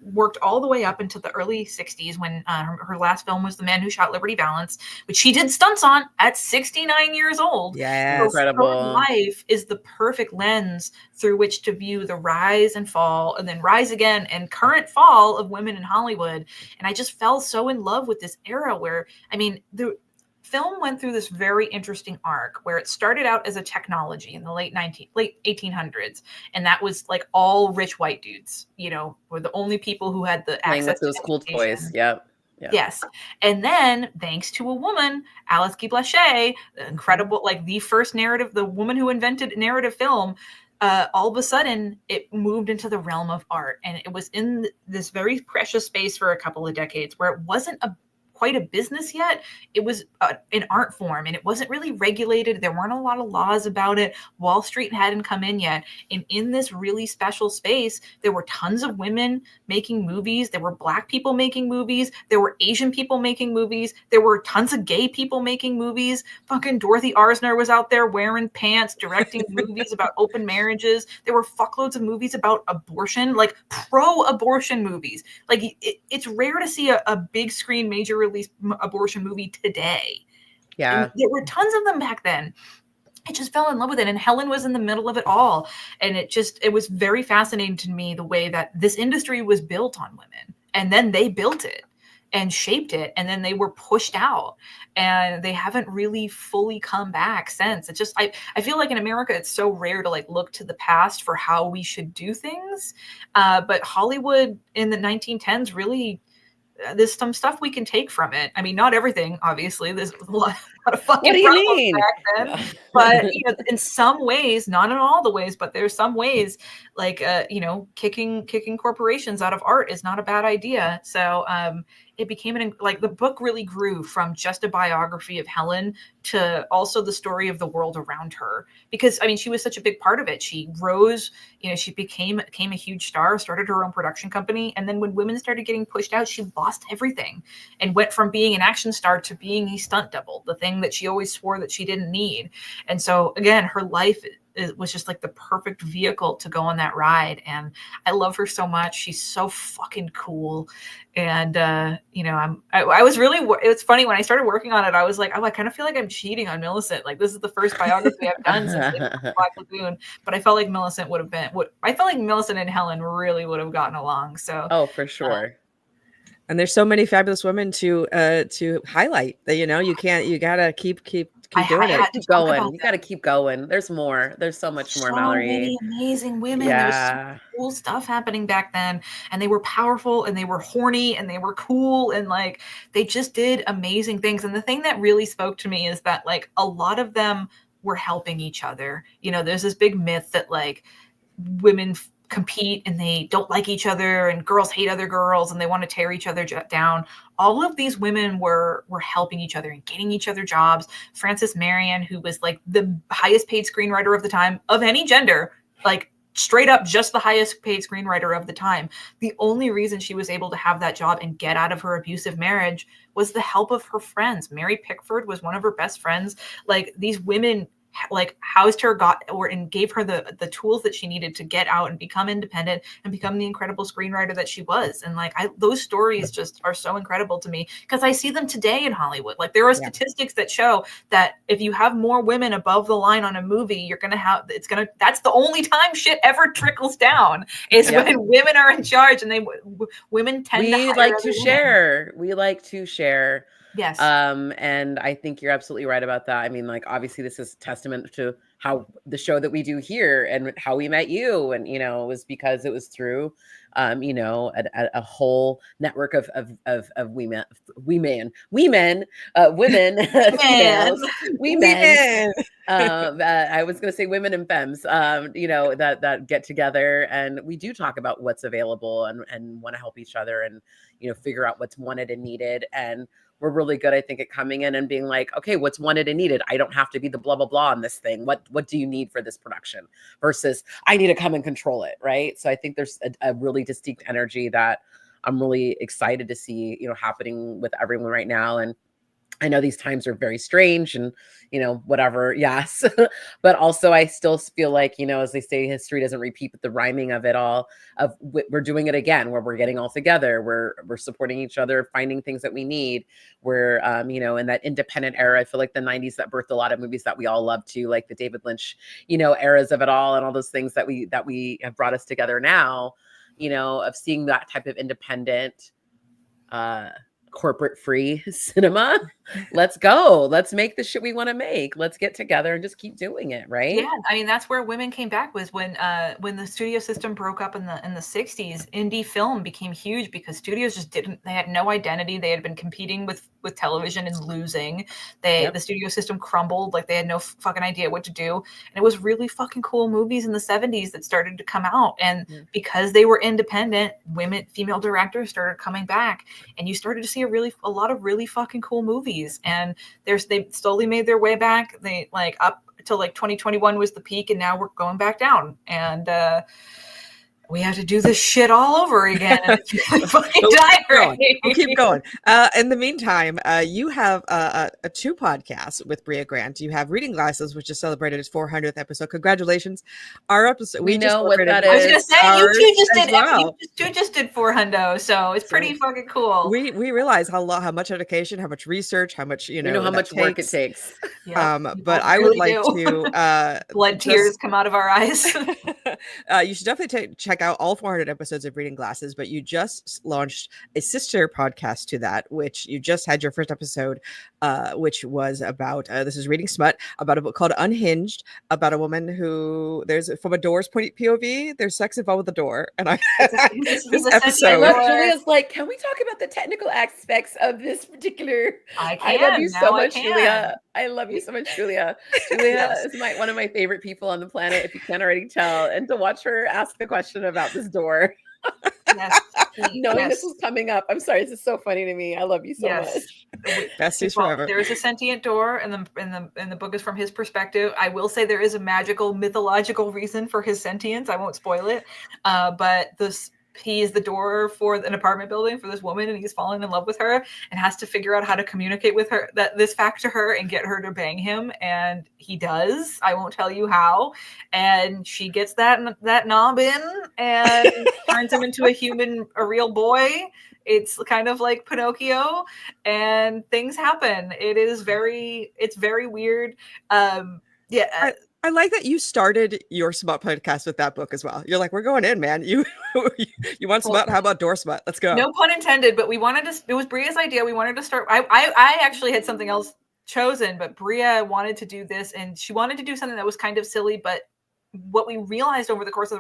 worked all the way up into the early 60s when her last film was The Man Who Shot Liberty Valance, which she did stunts on at 69 years old. Yeah, incredible. Her life is the perfect lens through which to view the rise and fall, and then rise again and current fall of women in Hollywood. And I just fell so in love with this era where, I mean, the film went through this very interesting arc where it started out as a technology in the late 1800s, and that was like all rich white dudes, you know, were the only people who had the access to those cool toys. Yep. Yes. And then, thanks to a woman, Alice Guy Blaché, incredible, like the first narrative, the woman who invented narrative film, all of a sudden it moved into the realm of art, and it was in this very precious space for a couple of decades where it wasn't quite a business yet. It was an art form, and it wasn't really regulated. There weren't a lot of laws about it. Wall Street hadn't come in yet. And in this really special space, there were tons of women making movies. There were Black people making movies. There were Asian people making movies. There were tons of gay people making movies. Fucking Dorothy Arzner was out there wearing pants, directing movies about open marriages. There were fuckloads of movies about abortion, like pro-abortion movies. Like, it's rare to see a big screen major release abortion movie today. Yeah. And there were tons of them back then. I just fell in love with it, and Helen was in the middle of it all. And it was very fascinating to me the way that this industry was built on women, and then they built it and shaped it, and then they were pushed out, and they haven't really fully come back since. It's just, I feel like in America it's so rare to like look to the past for how we should do things, but Hollywood in the 1910s really, there's some stuff we can take from it. I mean, not everything, obviously. There's a lot of fucking problems back then. But, you know, in some ways, not in all the ways, but there's some ways, like, you know, kicking corporations out of art is not a bad idea. So it became the book really grew from just a biography of Helen to also the story of the world around her. Because, I mean, she was such a big part of it. She rose, you know, she became a huge star, started her own production company. And then when women started getting pushed out, she lost everything and went from being an action star to being a stunt double, the thing that she always swore that she didn't need. And so, again, her life was just like the perfect vehicle to go on that ride. And I love her so much. She's so fucking cool. And, you know, I was really, it's funny when I started working on it, I was like, oh, I kind of feel like I'm cheating on Millicent. Like, this is the first biography I've done since Black Lagoon, but I felt like Millicent I felt like Millicent and Helen really would have gotten along. So, oh, for sure. And there's so many fabulous women to highlight that, you know, you gotta keep doing it. Keep going. You got to keep going. There's more. There's so much more, Mallory. So many amazing women. Yeah. There's so cool stuff happening back then, and they were powerful, and they were horny, and they were cool, and like they just did amazing things. And the thing that really spoke to me is that like a lot of them were helping each other. You know, there's this big myth that like women compete and they don't like each other, and girls hate other girls and they want to tear each other down. All of these women were helping each other and getting each other jobs. Frances Marion, who was like the highest paid screenwriter of the time of any gender, like straight up just the highest paid screenwriter of the time. The only reason she was able to have that job and get out of her abusive marriage was the help of her friends. Mary Pickford was one of her best friends. Like, these women like housed her, and gave her the tools that she needed to get out and become independent and become the incredible screenwriter that she was. And like those stories just are so incredible to me because I see them today in Hollywood. Like there are statistics that show that if you have more women above the line on a movie, that's the only time shit ever trickles down is when women are in charge, and women tend to hire like to women. share. We like to share. Yes. And I think you're absolutely right about that. I mean, like, obviously this is testament to how the show that we do here and how we met you. And, you know, it was because it was through, you know, a whole network of women, females, women. I was going to say women and femmes, you know, that get together, and we do talk about what's available and want to help each other and, you know, figure out what's wanted and needed. And we're really good, I think, at coming in and being like, okay, what's wanted and needed? I don't have to be the blah, blah, blah on this thing. What do you need for this production? Versus I need to come and control it, right? So I think there's a really distinct energy that I'm really excited to see, you know, happening with everyone right now. And I know these times are very strange and, you know, whatever. Yes. But also I still feel like, you know, as they say, history doesn't repeat, but the rhyming of it all, we're doing it again, where we're getting all together. We're supporting each other, finding things that we need. We're, you know, in that independent era, I feel like the 90s that birthed a lot of movies that we all love too, like the David Lynch, you know, eras of it all and all those things that we have brought us together now, you know, of seeing that type of independent, corporate free cinema. Let's go. Let's make the shit we want to make. Let's get together and just keep doing it, right? Yeah, I mean that's where women came back, was when the studio system broke up in the 60s. Indie film became huge because studios just they had no identity. They had been competing with television and losing. The studio system crumbled, like they had no fucking idea what to do. And it was really fucking cool movies in the 70s that started to come out, and because they were independent, female directors started coming back, and you started to see a lot of really fucking cool movies. And they slowly made their way back. They like up till like 2021 was the peak, and now we're going back down. And we have to do this shit all over again. And it's really fucking tiring. We'll keep going. In the meantime, you have two podcasts with Brea Grant. You have Reading Glasses, which just celebrated its 400th episode. Congratulations! Our episode, we know what that is. I was gonna say you two just did 400, so it's pretty fucking cool. We realize how much dedication, how much research, how much you know how much work it takes. But I would like to blood tears come out of our eyes. You should definitely check out all 400 episodes of Reading Glasses, but you just launched a sister podcast to that, which you just had your first episode, which was about, this is Reading Smut, about a book called Unhinged, about a woman who, there's, from a door's point POV, there's sex involved with the door. And this episode. Julia's like, can we talk about the technical aspects of this particular? I love you so much, Julia. I love you so much, Julia. Julia is one of my favorite people on the planet, if you can't already tell. And to watch her ask the question about this door, knowing this was coming up. I'm sorry, this is so funny to me. I love you so much. Besties forever. There is a sentient door, and the book is from his perspective. I will say there is a magical, mythological reason for his sentience. I won't spoil it, but he is the door for an apartment building for this woman, and he's fallen in love with her and has to figure out how to communicate with her this fact to her and get her to bang him. And he does. I won't tell you how. And she gets that knob in and turns him into a real boy. It's kind of like Pinocchio, and things happen. It's very weird. I like that you started your Smut podcast with that book as well. You're like, we're going in, man. You want Smut? How about door Smut? Let's go. No pun intended, but we wanted to. It was Brea's idea. We wanted to start. I actually had something else chosen, but Brea wanted to do this, and she wanted to do something that was kind of silly. But what we realized over the course of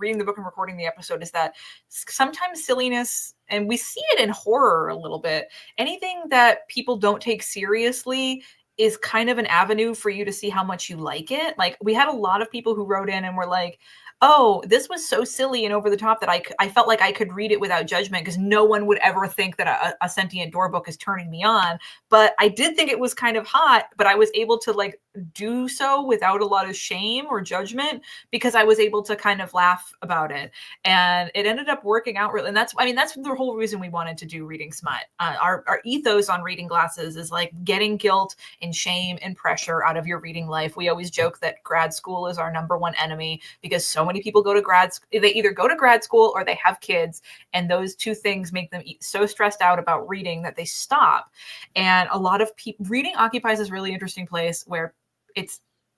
reading the book and recording the episode, is that sometimes silliness, and we see it in horror a little bit, anything that people don't take seriously is kind of an avenue for you to see how much you like it. Like, we had a lot of people who wrote in and were like, oh, this was so silly and over the top that I felt like I could read it without judgment because no one would ever think that a sentient door book is turning me on. But I did think it was kind of hot, but I was able to like do so without a lot of shame or judgment because I was able to kind of laugh about it. And it ended up working out really. And that's the whole reason we wanted to do Reading Smut. Our ethos on Reading Glasses is like getting guilt and shame and pressure out of your reading life. We always joke that grad school is our number one enemy because so many people go to they either go to grad school or they have kids, and those two things make them so stressed out about reading that they stop. And a lot of people, reading occupies this really interesting place where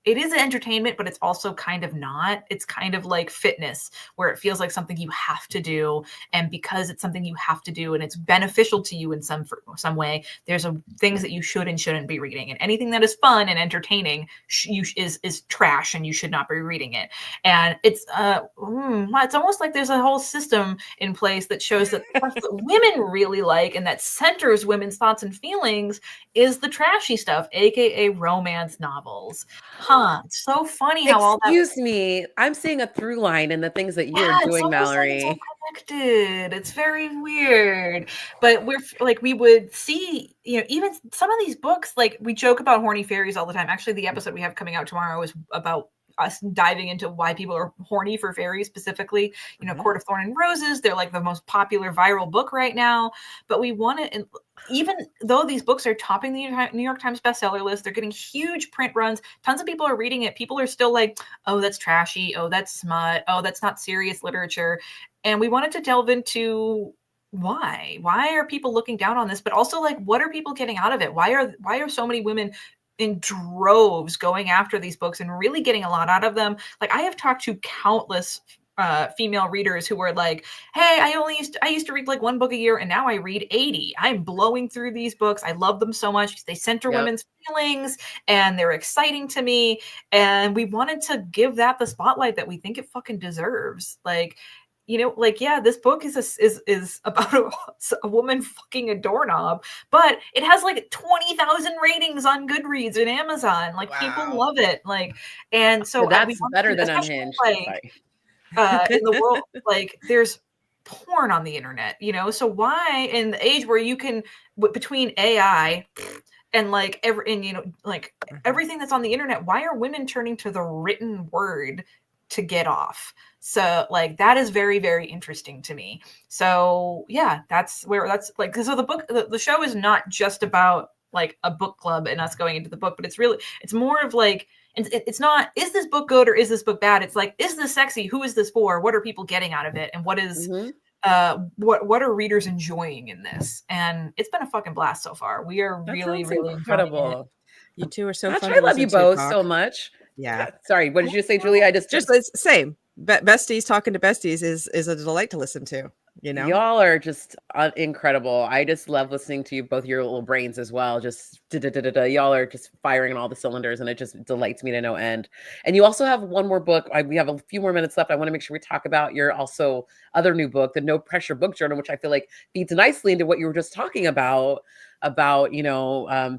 it is an entertainment, but it's also kind of not. It's kind of like fitness, where it feels like something you have to do. And because it's something you have to do and it's beneficial to you in some way, there's things that you should and shouldn't be reading. And anything that is fun and entertaining is trash, and you should not be reading it. And it's almost like there's a whole system in place that shows that the stuff that women really like and that centers women's thoughts and feelings is the trashy stuff, aka romance novels. It's so funny how all that. Excuse me, I'm seeing a through line in the things that you are doing, Mallory. Like it's all connected. It's very weird, but we would see, even some of these books. Like we joke about horny fairies all the time. Actually, the episode we have coming out tomorrow is about us diving into why people are horny for fairies specifically. Court of Thorn and Roses, they're like the most popular viral book right now. But we want to, even though these books are topping the New York Times bestseller list, they're getting huge print runs. Tons of people are reading it. People are still like, oh, that's trashy. Oh, that's smut. Oh, that's not serious literature. And we wanted to delve into why are people looking down on this, but also like, what are people getting out of it? Why are so many women in droves going after these books and really getting a lot out of them? Like I have talked to countless female readers who were like, hey, I used to read like one book a year and now I read 80. I'm blowing through these books. I love them so much. They center women's feelings and they're exciting to me. And we wanted to give that the spotlight that we think it fucking deserves. Like, this book is about a woman fucking a doorknob, but it has like 20,000 ratings on Goodreads and Amazon. Like people love it. Like, and so that's better than Unhinged. In the world, like there's porn on the internet, so why in the age where you can between AI and like everything that's on the internet, why are women turning to the written word to get off? So like that is very, very interesting to me. So yeah, that's like, so the show is not just about like a book club and us going into the book, but it's more of like, it's not, is this book good or is this book bad? It's like, is this sexy? Who is this for? What are people getting out of it? And what is what are readers enjoying in this? And it's been a fucking blast so far. We are really incredible. You two are so Gosh, fun. I love you both so much. Yeah. Sorry, what did you say, Julia? I just same. Besties talking to besties is a delight to listen to. Y'all are just incredible. I just love listening to you, both your little brains as well. Just y'all are just firing on all the cylinders, and it just delights me to no end. And you also have one more book. We have a few more minutes left. I want to make sure we talk about your also other new book, the No Pressure Book Journal, which I feel like feeds nicely into what you were just talking about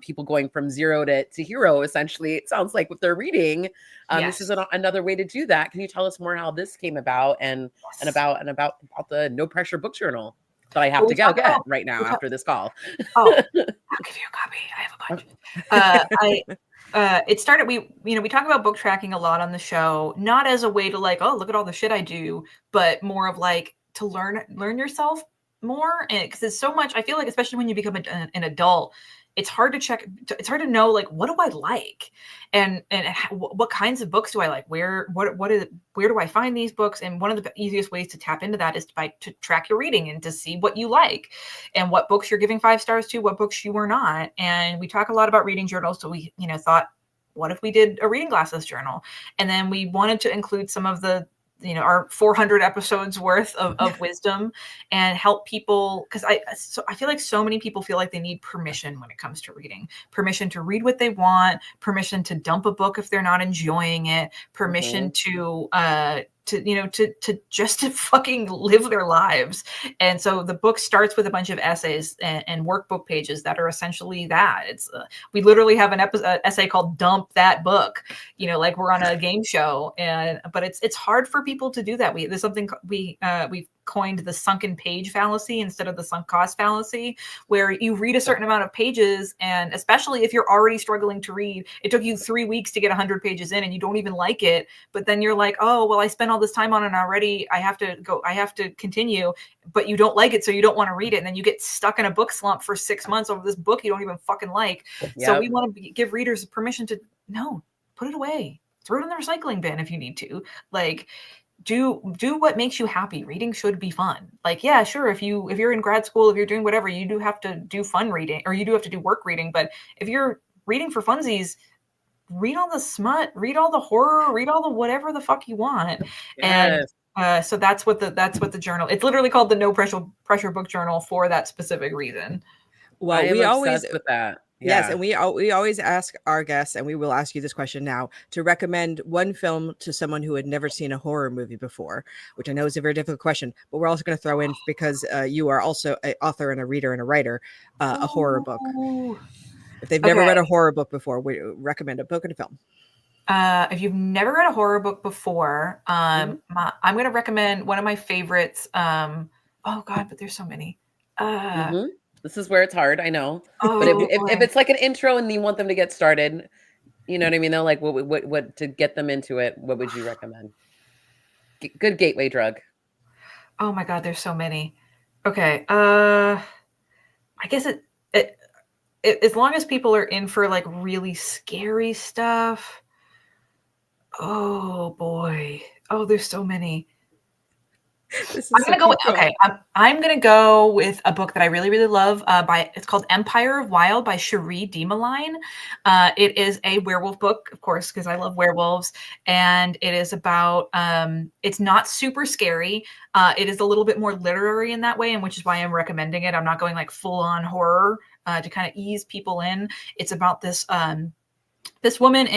people going from zero to hero. Essentially, it sounds like what they're reading. This is another way to do that. Can you tell us more how this came about and about the No Pressure Book Journal that I have to go get right now after this call? I'll give you a copy. I have a bunch. It started, we talk about book tracking a lot on the show, not as a way to like, oh, look at all the shit I do, but more of like to learn yourself more. And because it's so much, I feel like, especially when you become an adult, it's hard to know, like, what do I like? And what kinds of books do I like? Where do I find these books? And one of the easiest ways to tap into that is to track your reading and to see what you like and what books you're giving 5 stars to, what books you were not. And we talk a lot about reading journals. So we, thought, what if we did a reading glasses journal? And then we wanted to include some of the, our 400 episodes worth of wisdom and help people. Cause I feel like so many people feel like they need permission when it comes to reading, permission to read what they want, permission to dump a book if they're not enjoying it, permission to to fucking live their lives. And so the book starts with a bunch of essays and workbook pages that are essentially that. It's we literally have an essay called "Dump That Book," like we're on a game show. But it's hard for people to do that. There's something we've coined the sunken page fallacy instead of the sunk cost fallacy, where you read a certain amount of pages, and especially if you're already struggling to read, it took you 3 weeks to get 100 pages in and you don't even like it, but then you're like, oh well, I spent all this time on it already, I have to continue, but you don't like it, so you don't want to read it, and then you get stuck in a book slump for 6 months over this book you don't even fucking like. Yep. So we want to give readers permission to put it away, throw it in the recycling bin if you need to, like do what makes you happy. Reading should be fun. Like, yeah, sure, if you're in grad school, if you're doing whatever, you do have to do fun reading, or you do have to do work reading. But if you're reading for funsies, read all the smut, read all the horror, read all the whatever the fuck you want. Yes. And so that's what the journal, it's literally called the No Pressure Book Journal for that specific reason. Well, we always with that. Yeah. Yes, and we always ask our guests, and we will ask you this question now, to recommend one film to someone who had never seen a horror movie before, which I know is a very difficult question, but we're also going to throw in, because you are also an author and a reader and a writer, a horror book. If they've never read a horror book before, we recommend a book and a film. If you've never read a horror book before, I'm going to recommend one of my favorites. Oh God, but there's so many. This is where it's hard, I know. But if it's like an intro and you want them to get started, you know what I mean? They're like, what to get them into it, what would you recommend? Good gateway drug. Oh my God, there's so many. Okay. I guess it as long as people are in for like really scary stuff. Oh boy. Oh, there's so many. I'm gonna go with a book that I really, really love. It's called Empire of Wild by Cherie Diemaline. It is a werewolf book, of course, because I love werewolves, and it is about. It's not super scary. It is a little bit more literary in that way, and which is why I'm recommending it. I'm not going like full on horror to kind of ease people in. It's about this. This woman,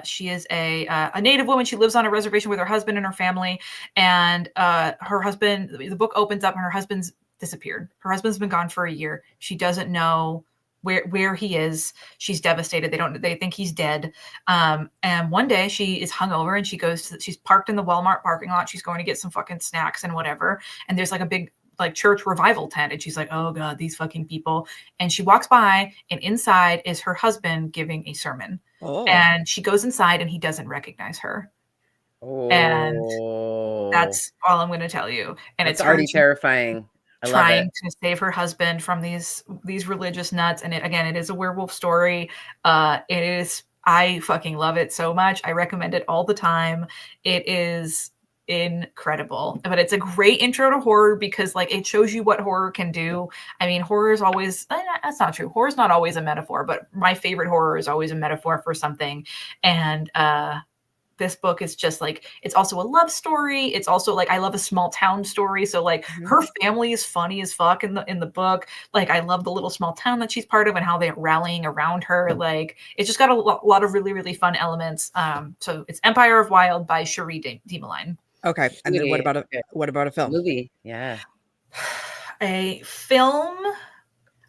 she is a Native woman. She lives on a reservation with her husband and her family. And her husband, the book opens up and her husband's disappeared. Her husband's been gone for a year. She doesn't know where he is. She's devastated. They think he's dead. And one day she is hungover and she's parked in the Walmart parking lot. She's going to get some fucking snacks and whatever. And there's like a big like church revival tent, and she's like, oh God, these fucking people. And she walks by, and inside is her husband giving a sermon. And she goes inside and he doesn't recognize her. And that's all I'm going to tell you. And it's already terrifying. Trying to save her husband from these religious nuts. And it is a werewolf story. I fucking love it so much. I recommend it all the time. It is incredible, but it's a great intro to horror because like it shows you what horror can do. I mean, horror is always, that's not true. Horror is not always a metaphor, but my favorite horror is always a metaphor for something. And this book is just like, it's also a love story. It's also like, I love a small town story. So like her family is funny as fuck in the book. Like I love the little small town that she's part of and how they're rallying around her. Like it's just got a lot of really, really fun elements. So it's Empire of Wild by Cherie Diemaline. Okay. And then what about a film? Movie. Yeah. A film.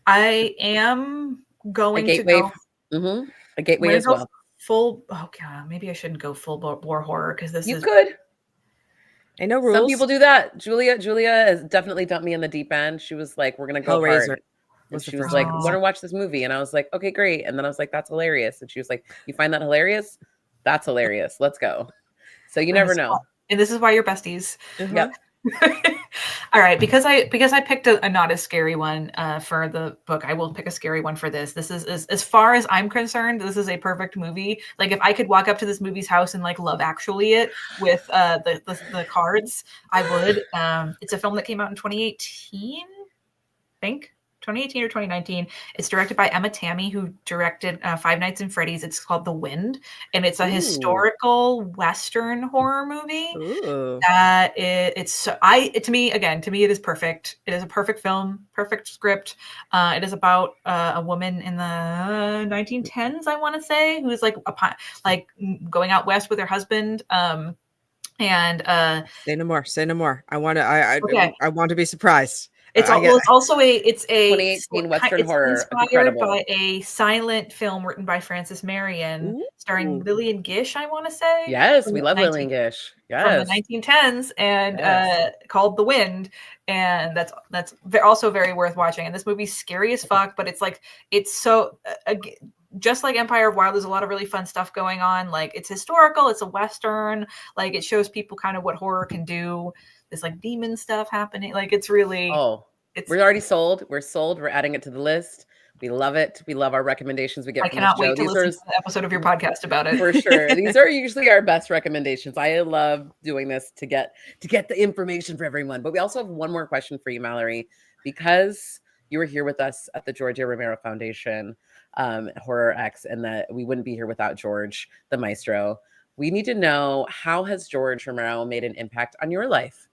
I am going to go. A gateway as well. Full. Oh God, maybe I shouldn't go full bore horror because this you could. I know rules. Some people do that. Julia has definitely dumped me in the deep end. She was like, "We're gonna go hard." And she was like, "Want to watch this movie?" And I was like, "Okay, great." And then I was like, "That's hilarious." And she was like, "You find that hilarious? That's hilarious. Let's go." So you never know. And this is why you're besties. Yep. All right, because I picked a not as scary one for the book, I will pick a scary one for this. This is as far as I'm concerned, this is a perfect movie. Like if I could walk up to this movie's house and like Love Actually it with the cards, I would. It's a film that came out in 2018, I think. 2018 or 2019. It's directed by Emma Tammy, who directed Five Nights at Freddy's. It's called The Wind, and it's a historical Western horror movie. To me, it is perfect. It is a perfect film, perfect script. It is about a woman in the 1910s, I want to say, who is like going out west with her husband. And say no more. Say no more. I want to. okay. I want to be surprised. It's also it's a 2018 Western it's horror. inspired Incredible. by a silent film written by Frances Marion, starring Ooh. Lillian Gish, I want to say. Yes, we love Lillian Gish. From the Yes. 1910s, and Yes. called The Wind, and that's also very worth watching. And this movie's scary as fuck, but it's so just like Empire of Wild, there's a lot of really fun stuff going on. Like, it's historical, it's a Western, like it shows people kind of what horror can do. There's like demon stuff happening. Like, it's really, we're already sold. We're sold. We're adding it to the list. We love it. We love our recommendations we get I from this cannot show. wait to listen to the episode of your podcast about it. For sure. These are usually our best recommendations. I love doing this to get the information for everyone. But we also have one more question for you, Mallory, because you were here with us at the Georgia Romero Foundation, Horror X, and that we wouldn't be here without George, the maestro. We need to know, how has George Romero made an impact on your life?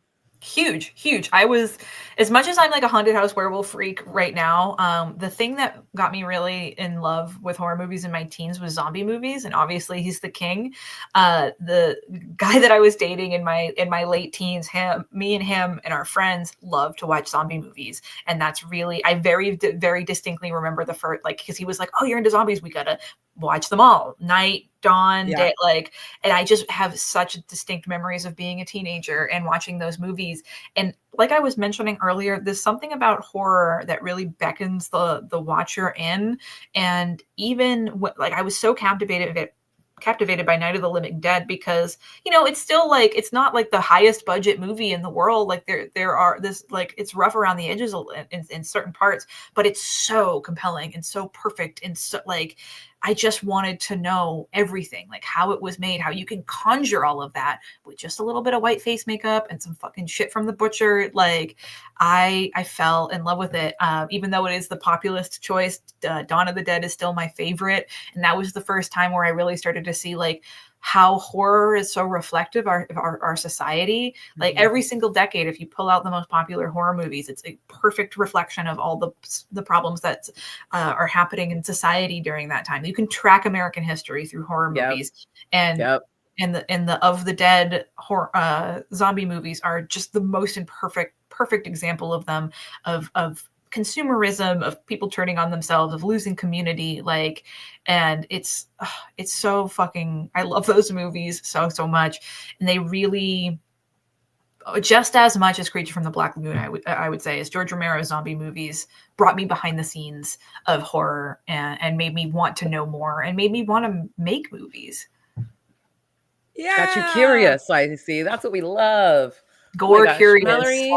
Huge. I was, as much as I'm like a haunted house werewolf freak right now, the thing that got me really in love with horror movies in my teens was zombie movies, and obviously he's the king. The guy that I was dating in my late teens, me and him and our friends love to watch zombie movies, and that's really, I very distinctly remember the first, like, because he was like, "Oh, you're into zombies, we gotta watch them all, night, dawn, day," like, and I just have such distinct memories of being a teenager and watching those movies. And like I was mentioning earlier, there's something about horror that really beckons the watcher in. And even like, I was so captivated by Night of the Living Dead, because, you know, it's still like, it's not like the highest budget movie in the world. Like, there are this, like, it's rough around the edges in certain parts, but it's so compelling and so perfect, and so, like, I just wanted to know everything, like how it was made, how you can conjure all of that with just a little bit of white face makeup and some fucking shit from the butcher. Like, I fell in love with it. Even though it is the populist choice, Dawn of the Dead is still my favorite. And that was the first time where I really started to see, like, how horror is so reflective of our society. Like, every single decade, if you pull out the most popular horror movies, it's a perfect reflection of all the problems that are happening in society during that time. You can track American history through horror movies, and the Of the Dead horror, zombie movies are just the most perfect example of them, of consumerism, of people turning on themselves, of losing community, like, and it's so fucking, I love those movies so much. And they really, just as much as Creature from the Black Lagoon, I would say, as George Romero's zombie movies brought me behind the scenes of horror, and made me want to know more, and made me want to make movies. Got you curious. I see. That's what we love. Gore curious. Mallory,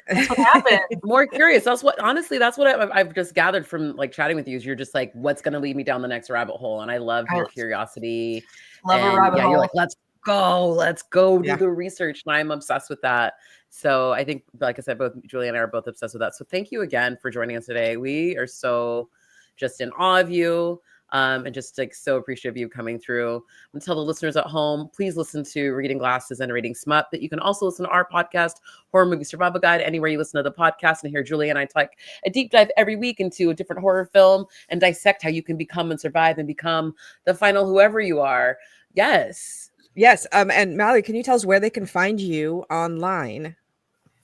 that's what happened. More curious. That's what I've just gathered from, like, chatting with you, is you're just like, what's going to lead me down the next rabbit hole? And I love your curiosity. Love a rabbit hole. You're like, let's go do the research. And I'm obsessed with that. So I think, like I said, both Julia and I are both obsessed with that. So thank you again for joining us today. We are so just in awe of you. And just, like, so appreciative of you coming through. I'm gonna tell the listeners at home, please listen to Reading Glasses and Reading Smut, but you can also listen to our podcast, Horror Movie Survival Guide, anywhere you listen to the podcast, and hear Julia and I take a deep dive every week into a different horror film and dissect how you can become and survive and become the final whoever you are. Yes. And Mallory, can you tell us where they can find you online?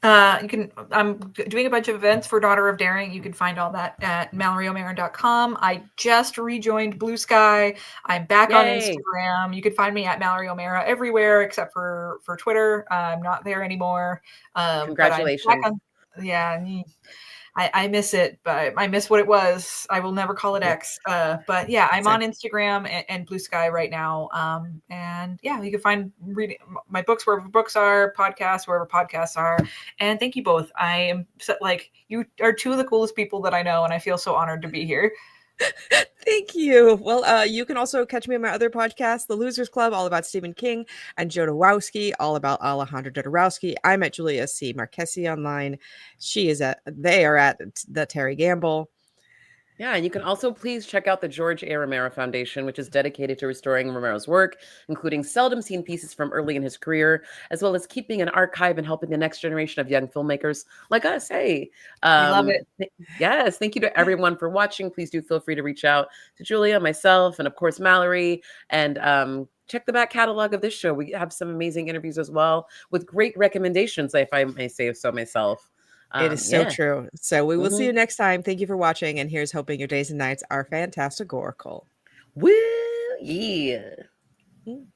I'm doing a bunch of events for Daughter of Daring. You can find all that at MalloryO'Meara.com. I just rejoined Blue Sky. I'm back on Instagram. You can find me at Mallory O'Meara everywhere except for Twitter. I'm not there anymore. Congratulations. I miss it, but I miss what it was. I will never call it X. But yeah, I'm on Instagram and Blue Sky right now. And yeah, you can find reading my books wherever books are, podcasts wherever podcasts are. And thank you both. I am like, you are two of the coolest people that I know, and I feel so honored to be here. Thank you. Well, you can also catch me on my other podcast, The Losers Club, all about Stephen King, and Jodorowsky, all about Alejandro Jodorowsky. I'm at Julia C. Marchese online. They are at the Teri Gamble. Yeah, and you can also please check out the George A. Romero Foundation, which is dedicated to restoring Romero's work, including seldom seen pieces from early in his career, as well as keeping an archive and helping the next generation of young filmmakers like us. Hey, I love it. Yes, thank you to everyone for watching. Please do feel free to reach out to Julia, myself, and of course Mallory, and check the back catalog of this show. We have some amazing interviews as well with great recommendations, if I may say so myself. It is so Yeah. true. So we will see Mhm. you next time. Thank you for watching. And here's hoping your days and nights are fantastic oracle. Woo! Yeah. Mm.